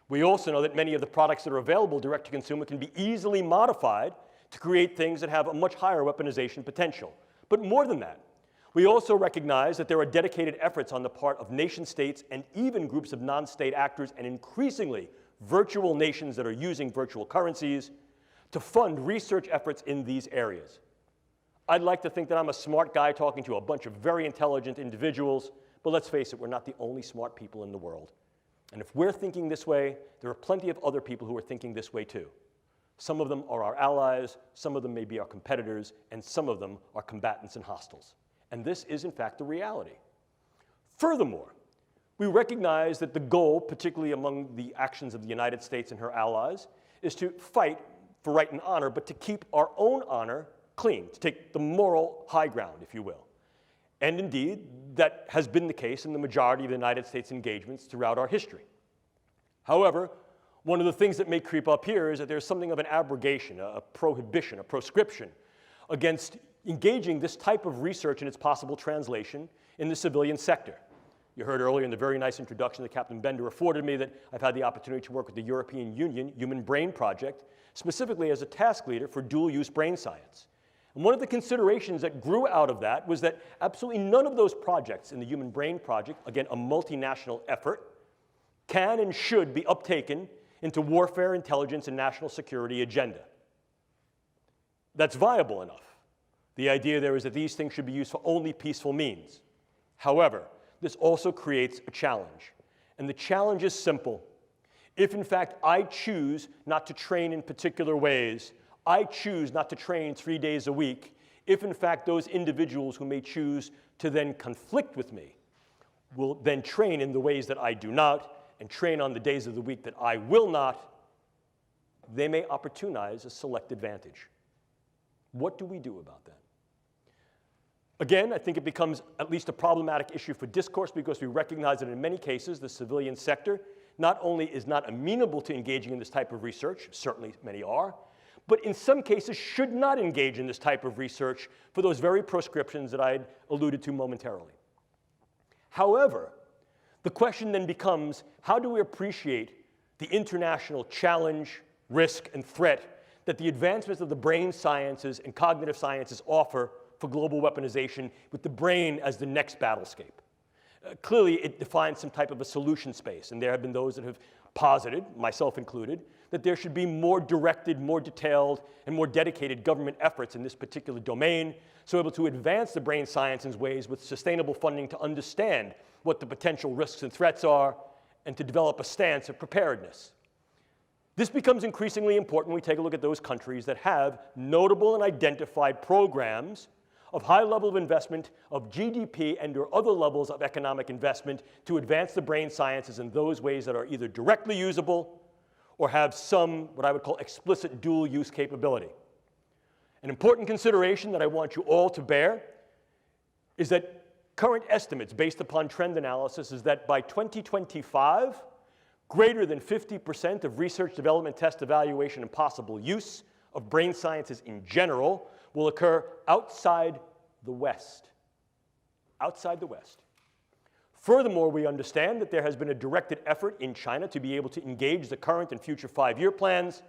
We also know that many of the products that are available direct to consumer can be easily modified to create things that have a much higher weaponization potential. But more than that, we also recognize that there are dedicated efforts on the part of nation states and even groups of non-state actors and increasingly virtual nations that are using virtual currencies to fund research efforts in these areas. I'd like to think that I'm a smart guy talking to a bunch of very intelligent individuals, but let's face it, we're not the only smart people in the world. And if we're thinking this way, there are plenty of other people who are thinking this way too. Some of them are our allies, some of them may be our competitors, and some of them are combatants and hostiles. And this is, in fact, the reality. Furthermore, we recognize that the goal, particularly among the actions of the United States and her allies, is to fight for right and honor, but to keep our own honor clean, to take the moral high ground, if you will. And indeed, that has been the case in the majority of the United States engagements throughout our history. However, one of the things that may creep up here is that there's something of an abrogation, a prohibition, a proscription against engaging this type of research and its possible translation in the civilian sector. You heard earlier in the very nice introduction that Captain Bender afforded me that I've had the opportunity to work with the European Union Human Brain Project, specifically as a task leader for dual-use brain science. And one of the considerations that grew out of that was that absolutely none of those projects in the Human Brain Project, again, a multinational effort, can and should be uptaken into warfare, intelligence, and national security agenda. That's viable enough. The idea there is that these things should be used for only peaceful means. However, this also creates a challenge. And the challenge is simple. If, in fact, I choose not to train in particular ways, I choose not to train 3 days a week, if, in fact, those individuals who may choose to then conflict with me will then train in the ways that I do not and train on the days of the week that I will not, they may opportunize a select advantage. What do we do about that? Again, I think it becomes at least a problematic issue for discourse because we recognize that in many cases the civilian sector not only is not amenable to engaging in this type of research, certainly many are, but in some cases should not engage in this type of research for those very proscriptions that I had alluded to momentarily. However, the question then becomes, how do we appreciate the international challenge, risk, and threat that the advancements of the brain sciences and cognitive sciences offer for global weaponization with the brain as the next battlescape? Clearly, it defines some type of a solution space, and there have been those that have posited, myself included, that there should be more directed, more detailed, and more dedicated government efforts in this particular domain, so able to advance the brain science in ways with sustainable funding to understand what the potential risks and threats are, and to develop a stance of preparedness. This becomes increasingly important when we take a look at those countries that have notable and identified programs of high level of investment of GDP and or other levels of economic investment to advance the brain sciences in those ways that are either directly usable or have some, what I would call, explicit dual use capability. An important consideration that I want you all to bear is that current estimates based upon trend analysis is that by 2025, greater than 50% of research, development, test, evaluation, and possible use of brain sciences in general will occur outside the West. Outside the West. Furthermore, we understand that there has been a directed effort in China to be able to engage the current and future 5-year plans,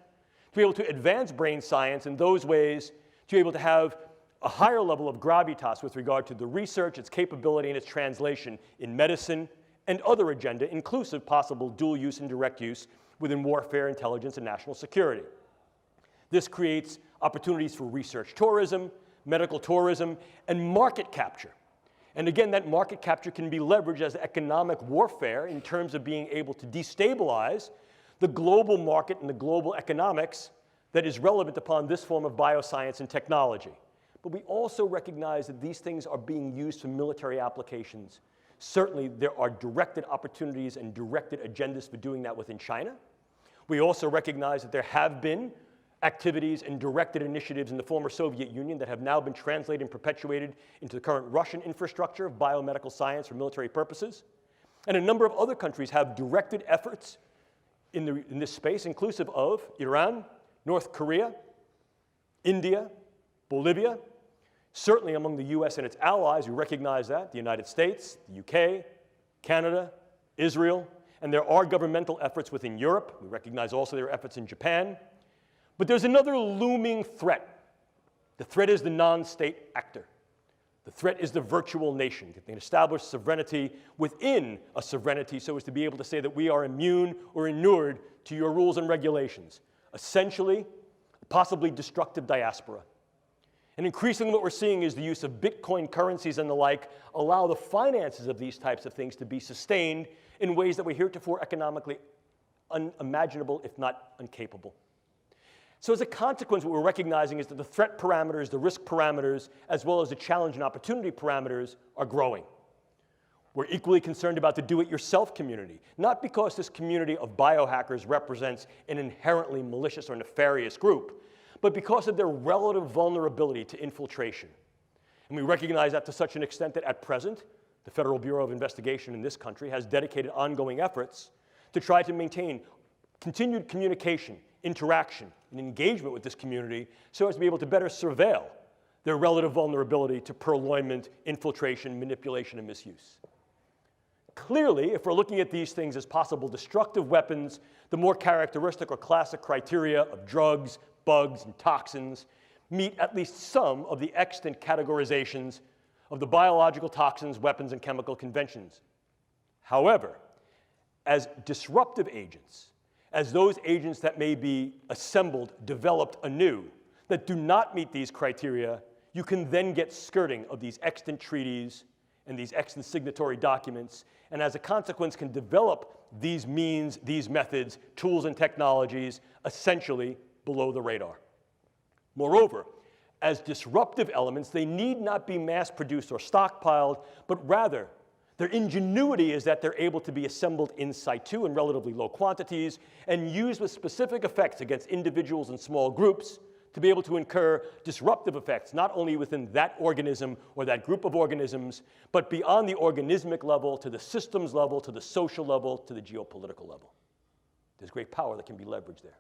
to be able to advance brain science in those ways, to be able to have a higher level of gravitas with regard to the research, its capability, and its translation in medicine and other agenda, inclusive possible dual use and direct use within warfare, intelligence, and national security. This creates opportunities for research tourism, medical tourism, and market capture. And again, that market capture can be leveraged as economic warfare in terms of being able to destabilize the global market and the global economics that is relevant upon this form of bioscience and technology. But we also recognize that these things are being used for military applications. Certainly, there are directed opportunities and directed agendas for doing that within China. We also recognize that there have been activities and directed initiatives in the former Soviet Union that have now been translated and perpetuated into the current Russian infrastructure of biomedical science for military purposes. And a number of other countries have directed efforts in this space, inclusive of Iran, North Korea, India, Bolivia. Certainly among the US and its allies, we recognize that, the United States, the UK, Canada, Israel, and there are governmental efforts within Europe. We recognize also there are efforts in Japan. But there's another looming threat. The threat is the non-state actor. The threat is the virtual nation. They can establish sovereignty within a sovereignty so as to be able to say that we are immune or inured to your rules and regulations. Essentially, possibly destructive diaspora. And increasingly what we're seeing is the use of Bitcoin currencies and the like allow the finances of these types of things to be sustained in ways that were heretofore economically unimaginable, if not incapable. So as a consequence, what we're recognizing is that the threat parameters, the risk parameters, as well as the challenge and opportunity parameters are growing. We're equally concerned about the do-it-yourself community, not because this community of biohackers represents an inherently malicious or nefarious group, but because of their relative vulnerability to infiltration. And we recognize that to such an extent that at present, the Federal Bureau of Investigation in this country has dedicated ongoing efforts to try to maintain continued communication, interaction, and engagement with this community so as to be able to better surveil their relative vulnerability to purloinment, infiltration, manipulation, and misuse. Clearly, if we're looking at these things as possible destructive weapons, the more characteristic or classic criteria of drugs, bugs, and toxins meet at least some of the extant categorizations of the biological toxins, weapons, and chemical conventions. However, as disruptive agents, as those agents that may be assembled, developed anew, that do not meet these criteria, you can then get skirting of these extant treaties and these extant signatory documents, and as a consequence can develop these means, these methods, tools, and technologies essentially below the radar. Moreover, as disruptive elements, they need not be mass-produced or stockpiled, but rather their ingenuity is that they're able to be assembled in situ in relatively low quantities and used with specific effects against individuals and small groups to be able to incur disruptive effects, not only within that organism or that group of organisms, but beyond the organismic level, to the systems level, to the social level, to the geopolitical level. There's great power that can be leveraged there.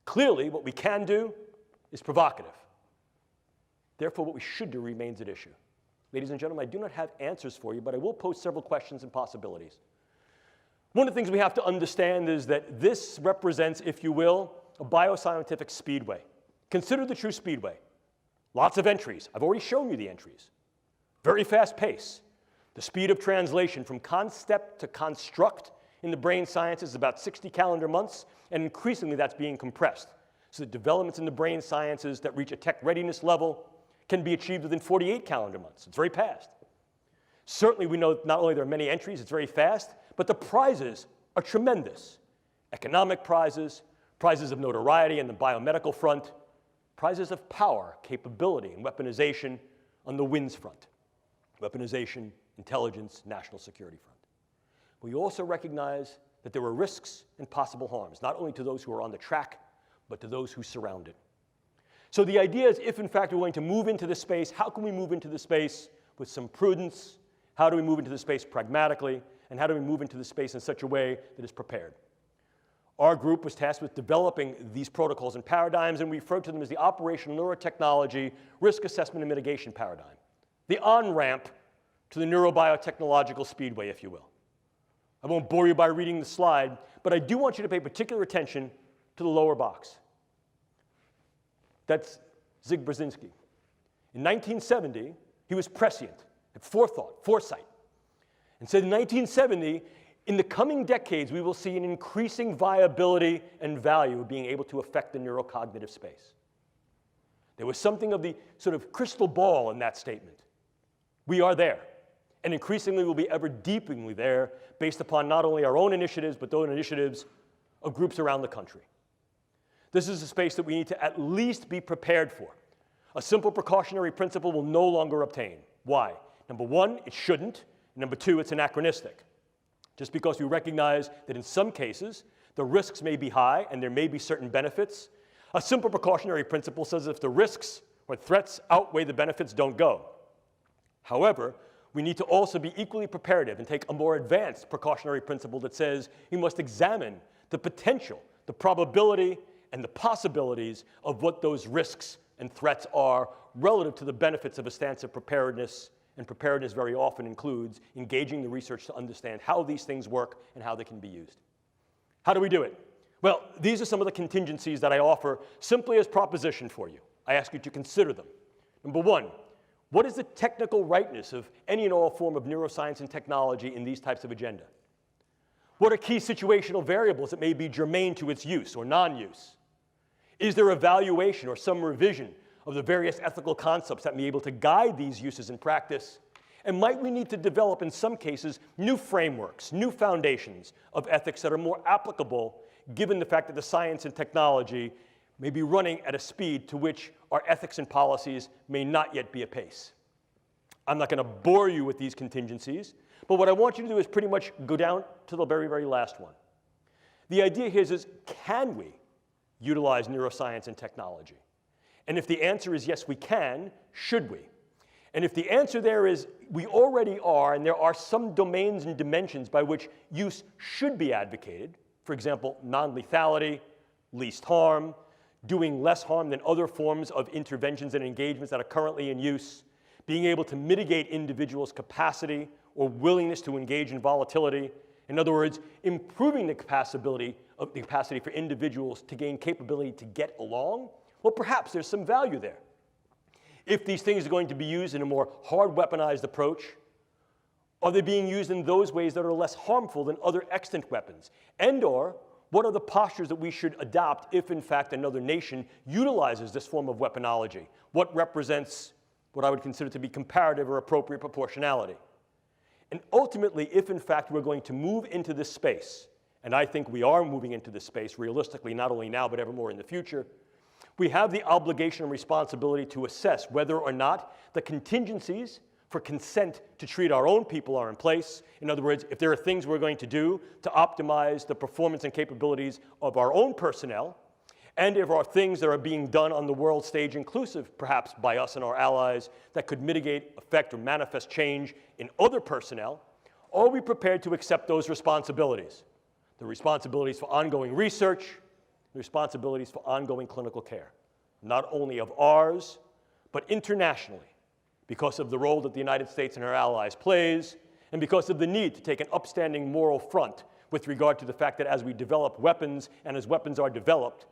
Clearly, what we can do is provocative. Therefore, what we should do remains at issue. Ladies and gentlemen, I do not have answers for you, but I will pose several questions and possibilities. One of the things we have to understand is that this represents, if you will, a bioscientific speedway. Consider the true speedway. Lots of entries. I've already shown you the entries. Very fast pace. The speed of translation from concept to construct in the brain sciences is about 60 calendar months, and increasingly that's being compressed. So the developments in the brain sciences that reach a tech readiness level can be achieved within 48 calendar months. It's very fast. Certainly we know not only there are many entries, it's very fast, but the prizes are tremendous. Economic prizes, prizes of notoriety on the biomedical front, prizes of power, capability, and weaponization on the WINS front. Weaponization, intelligence, national security front. We also recognize that there are risks and possible harms, not only to those who are on the track, but to those who surround it. So the idea is, if in fact we're going to move into this space, how can we move into the space with some prudence? How do we move into the space pragmatically? And how do we move into the space in such a way that is prepared? Our group was tasked with developing these protocols and paradigms, and we refer to them as the operational neurotechnology risk assessment and mitigation paradigm. The on-ramp to the neurobiotechnological speedway, if you will. I won't bore you by reading the slide, but I do want you to pay particular attention to the lower box. That's Zig Brzezinski. In 1970, he was prescient, had foresight, and said in 1970, in the coming decades, we will see an increasing viability and value of being able to affect the neurocognitive space. There was something of the sort of crystal ball in that statement. We are there, and increasingly will be ever deepeningly there based upon not only our own initiatives, but those initiatives of groups around the country. This is a space that we need to at least be prepared for. A simple precautionary principle will no longer obtain. Why? Number one, it shouldn't. Number two, it's anachronistic. Just because we recognize that in some cases, the risks may be high and there may be certain benefits, a simple precautionary principle says if the risks or threats outweigh the benefits, don't go. However, we need to also be equally preparative and take a more advanced precautionary principle that says we must examine the potential, the probability, and the possibilities of what those risks and threats are relative to the benefits of a stance of preparedness. And preparedness very often includes engaging the research to understand how these things work and how they can be used. How do we do it? Well, these are some of the contingencies that I offer simply as proposition for you. I ask you to consider them. Number one, what is the technical rightness of any and all form of neuroscience and technology in these types of agenda? What are key situational variables that may be germane to its use or non-use? Is there evaluation or some revision of the various ethical concepts that may be able to guide these uses in practice? And might we need to develop, in some cases, new frameworks, new foundations of ethics that are more applicable, given the fact that the science and technology may be running at a speed to which our ethics and policies may not yet be apace? I'm not going to bore you with these contingencies, but what I want you to do is pretty much go down to the very, very last one. The idea here is can we utilize neuroscience and technology? And if the answer is yes, we can, should we? And if the answer there is we already are, and there are some domains and dimensions by which use should be advocated, for example, non-lethality, least harm, doing less harm than other forms of interventions and engagements that are currently in use, being able to mitigate individuals' capacity or willingness to engage in volatility. In other words, improving the capacity for individuals to gain capability to get along. Well, perhaps there's some value there. If these things are going to be used in a more hard weaponized approach, are they being used in those ways that are less harmful than other extant weapons? And/or what are the postures that we should adopt if, in fact, another nation utilizes this form of weaponology? What represents what I would consider to be comparative or appropriate proportionality? And ultimately, if, in fact, we're going to move into this space, and I think we are moving into this space realistically, not only now, but ever more in the future, we have the obligation and responsibility to assess whether or not the contingencies for consent to treat our own people are in place. In other words, if there are things we're going to do to optimize the performance and capabilities of our own personnel, and if there are things that are being done on the world stage, inclusive perhaps by us and our allies, that could mitigate, affect, or manifest change in other personnel, are we prepared to accept those responsibilities? The responsibilities for ongoing research, the responsibilities for ongoing clinical care, not only of ours, but internationally, because of the role that the United States and our allies plays, and because of the need to take an upstanding moral front with regard to the fact that as we develop weapons, and as weapons are developed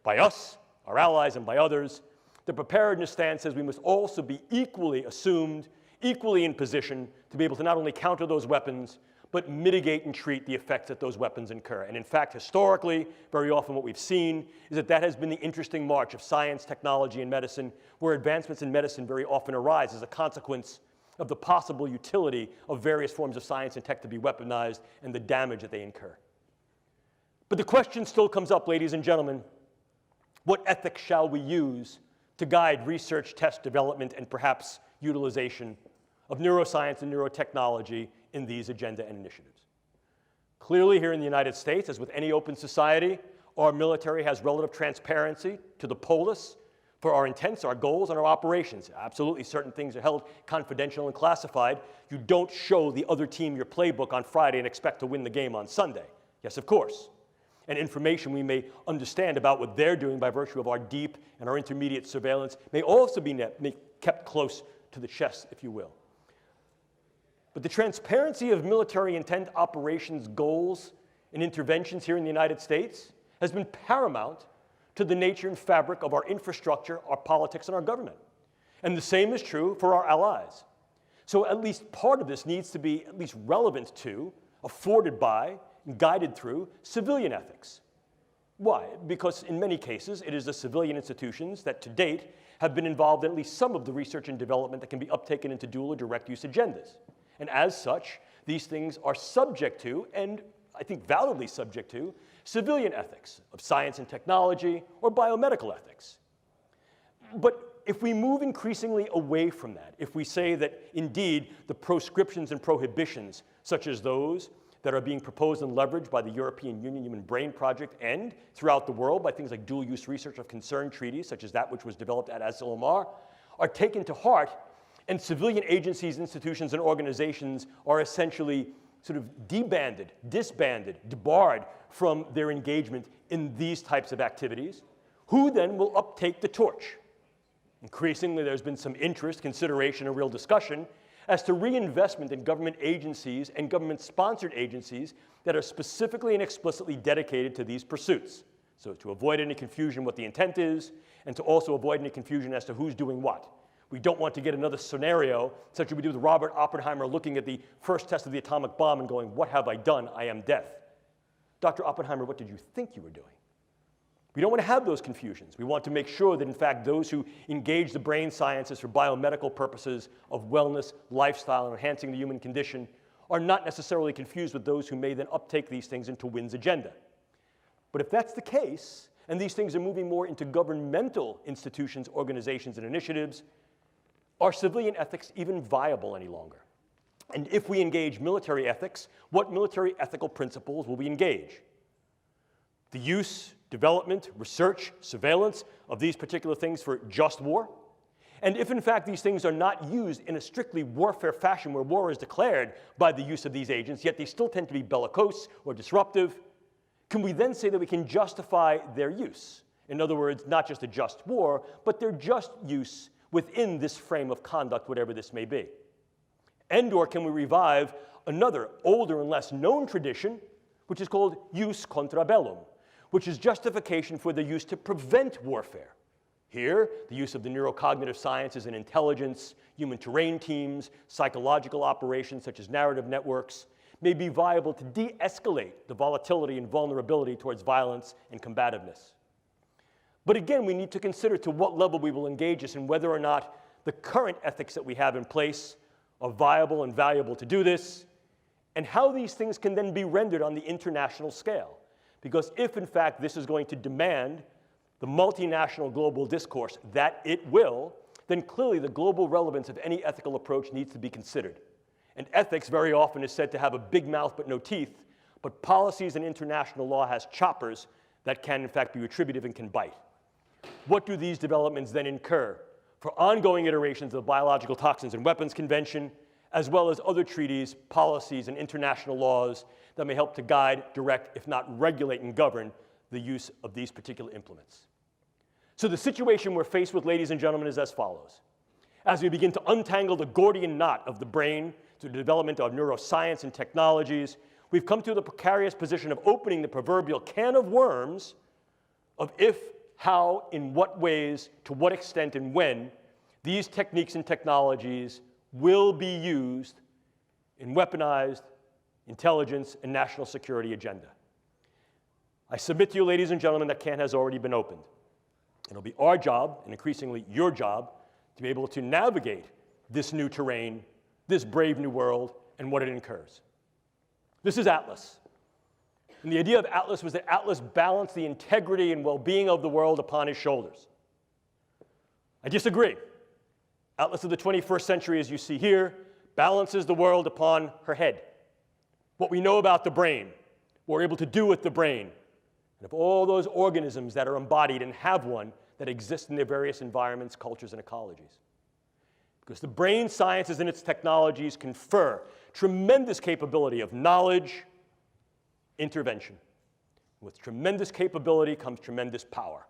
by us, our allies, and by others, the preparedness stance says we must also be equally assumed, equally in position to be able to not only counter those weapons, but mitigate and treat the effects that those weapons incur. And in fact, historically, very often what we've seen is that that has been the interesting march of science, technology, and medicine, where advancements in medicine very often arise as a consequence of the possible utility of various forms of science and tech to be weaponized and the damage that they incur. But the question still comes up, ladies and gentlemen, what ethics shall we use to guide research, test, development, and perhaps utilization of neuroscience and neurotechnology in these agenda and initiatives? Clearly, here in the United States, as with any open society, our military has relative transparency to the polis for our intents, our goals, and our operations. Absolutely, certain things are held confidential and classified. You don't show the other team your playbook on Friday and expect to win the game on Sunday. Yes, of course. And information we may understand about what they're doing by virtue of our deep and our intermediate surveillance may also be kept close to the chest, if you will. But the transparency of military intent, operations, goals, and interventions here in the United States has been paramount to the nature and fabric of our infrastructure, our politics, and our government. And the same is true for our allies. So at least part of this needs to be at least relevant to, afforded by, and guided through civilian ethics. Why? Because in many cases, it is the civilian institutions that to date have been involved in at least some of the research and development that can be uptaken into dual or direct use agendas. And as such, these things are subject to, and I think validly subject to, civilian ethics of science and technology or biomedical ethics. But if we move increasingly away from that, if we say that indeed the proscriptions and prohibitions, such as those that are being proposed and leveraged by the European Union Human Brain Project and throughout the world by things like dual-use research of concern treaties, such as that which was developed at ASILMR, are taken to heart, And civilian agencies, institutions, and organizations are essentially sort of debanded, disbanded, debarred from their engagement in these types of activities. Who then will uptake the torch? Increasingly, there's been some interest, consideration, and real discussion as to reinvestment in government agencies and government-sponsored agencies that are specifically and explicitly dedicated to these pursuits. So to avoid any confusion what the intent is, and to also avoid any confusion as to who's doing what. We don't want to get another scenario, such as we do with Robert Oppenheimer looking at the first test of the atomic bomb and going, "What have I done? I am death." Dr. Oppenheimer, what did you think you were doing? We don't want to have those confusions. We want to make sure that, in fact, those who engage the brain sciences for biomedical purposes of wellness, lifestyle, and enhancing the human condition are not necessarily confused with those who may then uptake these things into WIN's agenda. But if that's the case, and these things are moving more into governmental institutions, organizations, and initiatives, are civilian ethics even viable any longer? And if we engage military ethics, what military ethical principles will we engage? The use, development, research, surveillance of these particular things for just war? And if, in fact, these things are not used in a strictly warfare fashion where war is declared by the use of these agents, yet they still tend to be bellicose or disruptive, can we then say that we can justify their use? In other words, not just a just war, but their just use within this frame of conduct, whatever this may be. And/or can we revive another older and less known tradition, which is called jus contra bellum, which is justification for the use to prevent warfare. Here, the use of the neurocognitive sciences and intelligence, human terrain teams, psychological operations such as narrative networks, may be viable to de-escalate the volatility and vulnerability towards violence and combativeness. But again, we need to consider to what level we will engage this and whether or not the current ethics that we have in place are viable and valuable to do this, and how these things can then be rendered on the international scale. Because if, in fact, this is going to demand the multinational global discourse that it will, then clearly the global relevance of any ethical approach needs to be considered. And ethics very often is said to have a big mouth but no teeth, but policies and international law has choppers that can, in fact, be retributive and can bite. What do these developments then incur for ongoing iterations of the Biological Toxins and Weapons Convention, as well as other treaties, policies, and international laws that may help to guide, direct, if not regulate and govern the use of these particular implements? So the situation we're faced with, ladies and gentlemen, is as follows. As we begin to untangle the Gordian knot of the brain through the development of neuroscience and technologies, we've come to the precarious position of opening the proverbial can of worms of if, how, in what ways, to what extent, and when these techniques and technologies will be used in weaponized intelligence and national security agenda. I submit to you, ladies and gentlemen, that can has already been opened. It'll be our job, and increasingly your job, to be able to navigate this new terrain, this brave new world, and what it incurs. This is Atlas. And the idea of Atlas was that Atlas balanced the integrity and well-being of the world upon his shoulders. I disagree. Atlas of the 21st century, as you see here, balances the world upon her head. What we know about the brain, what we're able to do with the brain, and of all those organisms that are embodied and have one that exist in their various environments, cultures, and ecologies. Because the brain sciences and its technologies confer tremendous capability of knowledge, intervention. With tremendous capability comes tremendous power.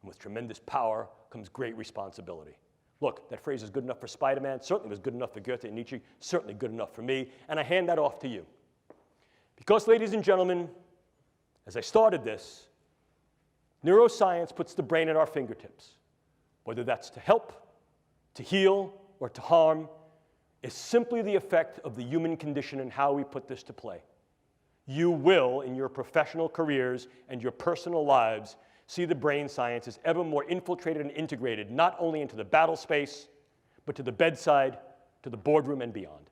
And with tremendous power comes great responsibility. Look, that phrase is good enough for Spider-Man, certainly was good enough for Goethe and Nietzsche, certainly good enough for me, and I hand that off to you. Because, ladies and gentlemen, as I started this, neuroscience puts the brain at our fingertips. Whether that's to help, to heal, or to harm, is simply the effect of the human condition and how we put this to play. You will, in your professional careers and your personal lives, see the brain sciences ever more infiltrated and integrated, not only into the battle space, but to the bedside, to the boardroom, and beyond.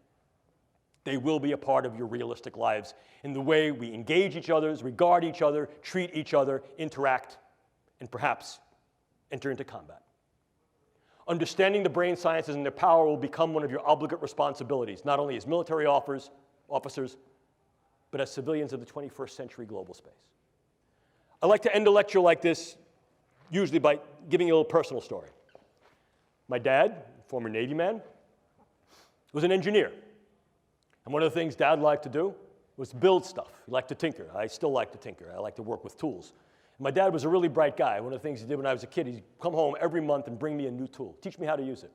They will be a part of your realistic lives in the way we engage each other, regard each other, treat each other, interact, and perhaps enter into combat. Understanding the brain sciences and their power will become one of your obligate responsibilities, not only as military officers, but as civilians of the 21st century global space. I like to end a lecture like this usually by giving you a little personal story. My dad, former Navy man, was an engineer. And one of the things Dad liked to do was build stuff. He liked to tinker. I still like to tinker. I like to work with tools. And my dad was a really bright guy. One of the things he did when I was a kid, he'd come home every month and bring me a new tool, teach me how to use it.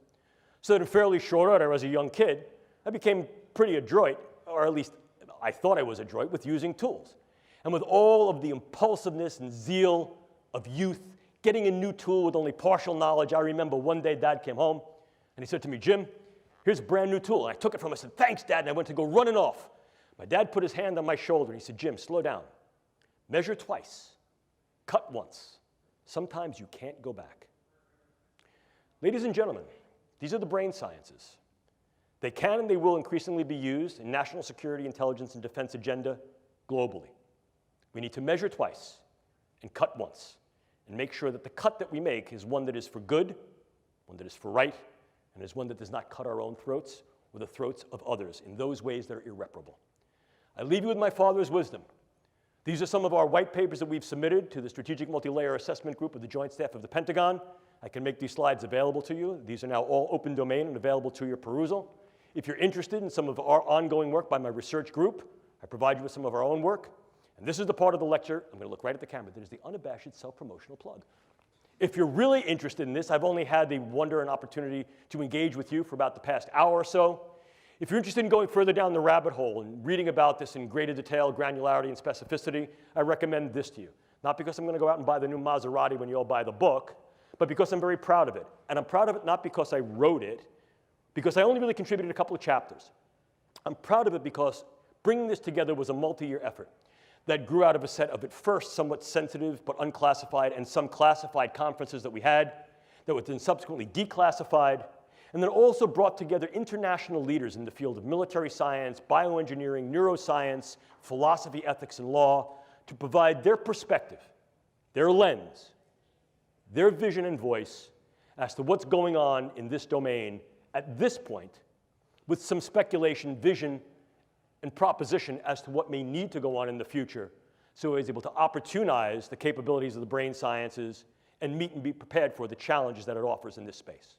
So that in fairly short order, as a young kid, I became pretty adroit, or at least I thought I was adroit, with using tools. And with all of the impulsiveness and zeal of youth, getting a new tool with only partial knowledge, I remember one day Dad came home and he said to me, "Jim, here's a brand new tool." And I took it from him. I said, "Thanks, Dad," and I went to go running off. My dad put his hand on my shoulder and he said, "Jim, slow down. Measure twice. Cut once. Sometimes you can't go back." Ladies and gentlemen, these are the brain sciences. They can and they will increasingly be used in national security, intelligence, and defense agenda globally. We need to measure twice and cut once and make sure that the cut that we make is one that is for good, one that is for right, and is one that does not cut our own throats or the throats of others in those ways that are irreparable. I leave you with my father's wisdom. These are some of our white papers that we've submitted to the Strategic Multi-Layer Assessment Group of the Joint Staff of the Pentagon. I can make these slides available to you. These are now all open domain and available to your perusal. If you're interested in some of our ongoing work by my research group, I provide you with some of our own work. And this is the part of the lecture, I'm going to look right at the camera, that is the unabashed self-promotional plug. If you're really interested in this, I've only had the wonder and opportunity to engage with you for about the past hour or so. If you're interested in going further down the rabbit hole and reading about this in greater detail, granularity, and specificity, I recommend this to you. Not because I'm going to go out and buy the new Maserati when you all buy the book, but because I'm very proud of it. And I'm proud of it not because I wrote it, because I only really contributed a couple of chapters. I'm proud of it because bringing this together was a multi-year effort that grew out of a set of, at first, somewhat sensitive but unclassified and some classified conferences that we had that were then subsequently declassified, and then also brought together international leaders in the field of military science, bioengineering, neuroscience, philosophy, ethics, and law to provide their perspective, their lens, their vision and voice as to what's going on in this domain at this point, with some speculation, vision, and proposition as to what may need to go on in the future, so he's able to opportunize the capabilities of the brain sciences and meet and be prepared for the challenges that it offers in this space.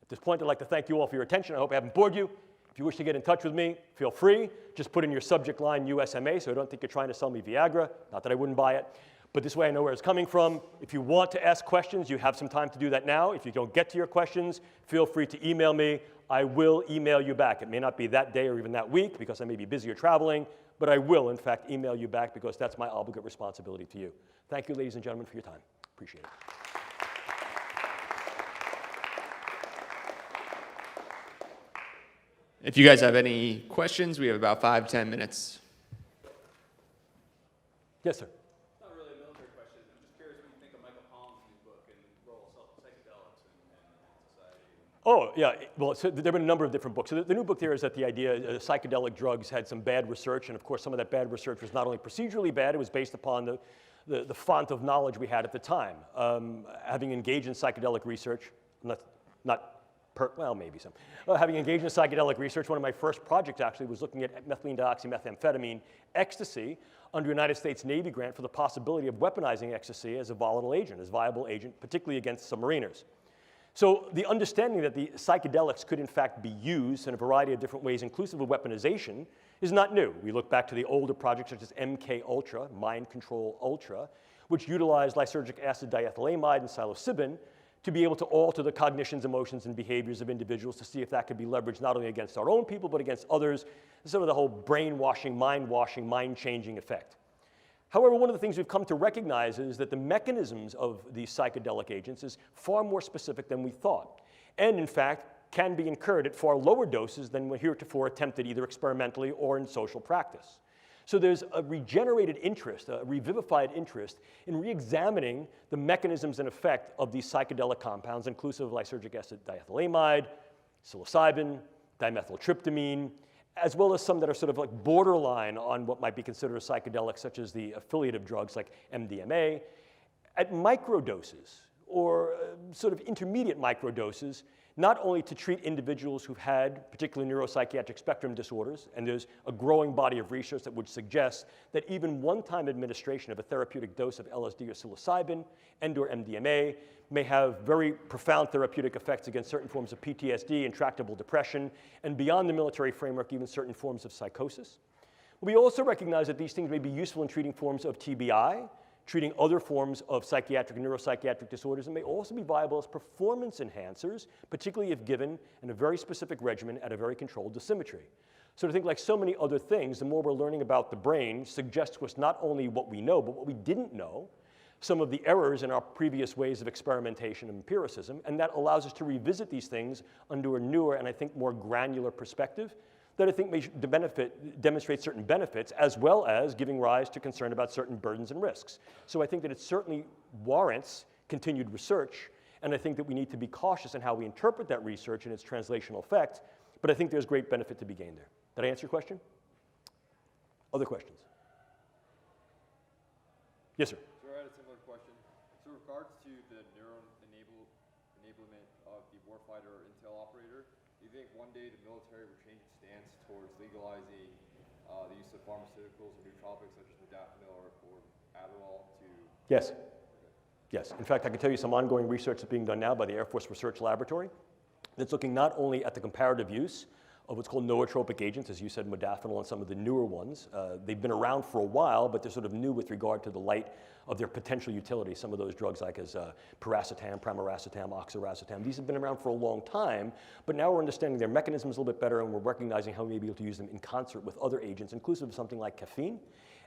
At this point, I'd like to thank you all for your attention. I hope I haven't bored you. If you wish to get in touch with me, feel free. Just put in your subject line USMA, so I don't think you're trying to sell me Viagra. Not that I wouldn't buy it, but this way I know where it's coming from. If you want to ask questions, you have some time to do that now. If you don't get to your questions, feel free to email me. I will email you back. It may not be that day or even that week because I may be busy or traveling, but I will, in fact, email you back because that's my obligate responsibility to you. Thank you, ladies and gentlemen, for your time. Appreciate it. If you guys have any questions, we have about 5-10 minutes. Yes, sir. Not really a military question. I'm just curious what you think of Michael Pollan's new book and the role of psychedelics in society. Oh, yeah. Well, so there have been a number of different books. So the new book there is that the idea psychedelic drugs had some bad research, and of course some of that bad research was not only procedurally bad, it was based upon the font of knowledge we had at the time. Having engaged in psychedelic research, well, maybe some. Having engaged in psychedelic research, one of my first projects actually was looking at methylene dioxymethamphetamine ecstasy under United States Navy grant for the possibility of weaponizing ecstasy as a volatile agent, as a viable agent, particularly against submariners. So the understanding that the psychedelics could in fact be used in a variety of different ways, inclusive of weaponization, is not new. We look back to the older projects such as MK Ultra, Mind Control Ultra, which utilized lysergic acid diethylamide and psilocybin to be able to alter the cognitions, emotions, and behaviors of individuals to see if that could be leveraged not only against our own people, but against others, sort of the whole brainwashing, mind-changing effect. However, one of the things we've come to recognize is that the mechanisms of these psychedelic agents is far more specific than we thought, and in fact, can be incurred at far lower doses than were heretofore attempted either experimentally or in social practice. So there's a regenerated interest, a revivified interest in re-examining the mechanisms and effect of these psychedelic compounds, inclusive of lysergic acid diethylamide, psilocybin, dimethyltryptamine, as well as some that are sort of like borderline on what might be considered a psychedelic, such as the affiliative drugs like MDMA, at microdoses or sort of intermediate microdoses, not only to treat individuals who've had particular neuropsychiatric spectrum disorders, and there's a growing body of research that would suggest that even one-time administration of a therapeutic dose of LSD or psilocybin and/or MDMA may have very profound therapeutic effects against certain forms of PTSD, intractable depression, and beyond the military framework, even certain forms of psychosis. We also recognize that these things may be useful in treating forms of TBI, treating other forms of psychiatric and neuropsychiatric disorders, and may also be viable as performance enhancers, particularly if given in a very specific regimen at a very controlled dosimetry. So to think like so many other things, the more we're learning about the brain suggests to us not only what we know, but what we didn't know, some of the errors in our previous ways of experimentation and empiricism, and that allows us to revisit these things under a newer and I think more granular perspective that I think may demonstrate certain benefits, as well as giving rise to concern about certain burdens and risks. So I think that it certainly warrants continued research, and I think that we need to be cautious in how we interpret that research and its translational effect, but I think there's great benefit to be gained there. Did I answer your question? Other questions? Yes, sir. So I had a similar question. So in regards to the neuro-enablement of the warfighter or intel operator, do you think one day the military will change its stance towards legalizing the use of pharmaceuticals or nootropics such as modafinil or Adderall to... Yes. Yes. In fact, I can tell you some ongoing research that's being done now by the Air Force Research Laboratory that's looking not only at the comparative use of what's called nootropic agents, as you said, modafinil and some of the newer ones. They've been around for a while, but they're sort of new with regard to the light of their potential utility. Some of those drugs like as piracetam, pramiracetam, oxiracetam, these have been around for a long time, but now we're understanding their mechanisms a little bit better, and we're recognizing how we may be able to use them in concert with other agents, inclusive of something like caffeine,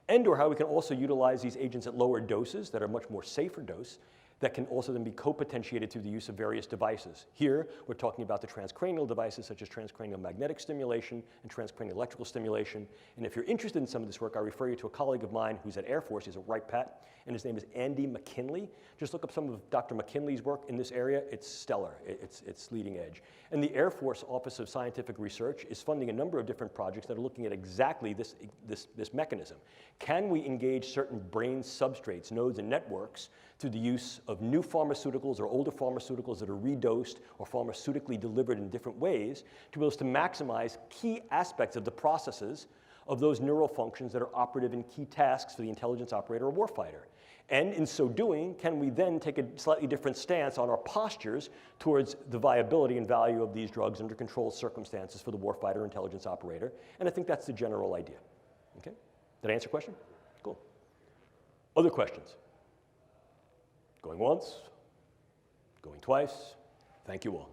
and or how we can also utilize these agents at lower doses that are much more safer dose, that can also then be co-potentiated through the use of various devices. Here, we're talking about the transcranial devices such as transcranial magnetic stimulation and transcranial electrical stimulation. And if you're interested in some of this work, I refer you to a colleague of mine who's at Air Force. He's a Wright Pat, and his name is Andy McKinley. Just look up some of Dr. McKinley's work in this area. It's stellar. It's leading edge. And the Air Force Office of Scientific Research is funding a number of different projects that are looking at exactly this mechanism. Can we engage certain brain substrates, nodes, and networks through the use of new pharmaceuticals or older pharmaceuticals that are redosed or pharmaceutically delivered in different ways to be able to maximize key aspects of the processes of those neural functions that are operative in key tasks for the intelligence operator or warfighter. And in so doing, can we then take a slightly different stance on our postures towards the viability and value of these drugs under controlled circumstances for the warfighter or intelligence operator? And I think that's the general idea. Okay? Did I answer your question? Cool. Other questions? Going once, going twice. Thank you all.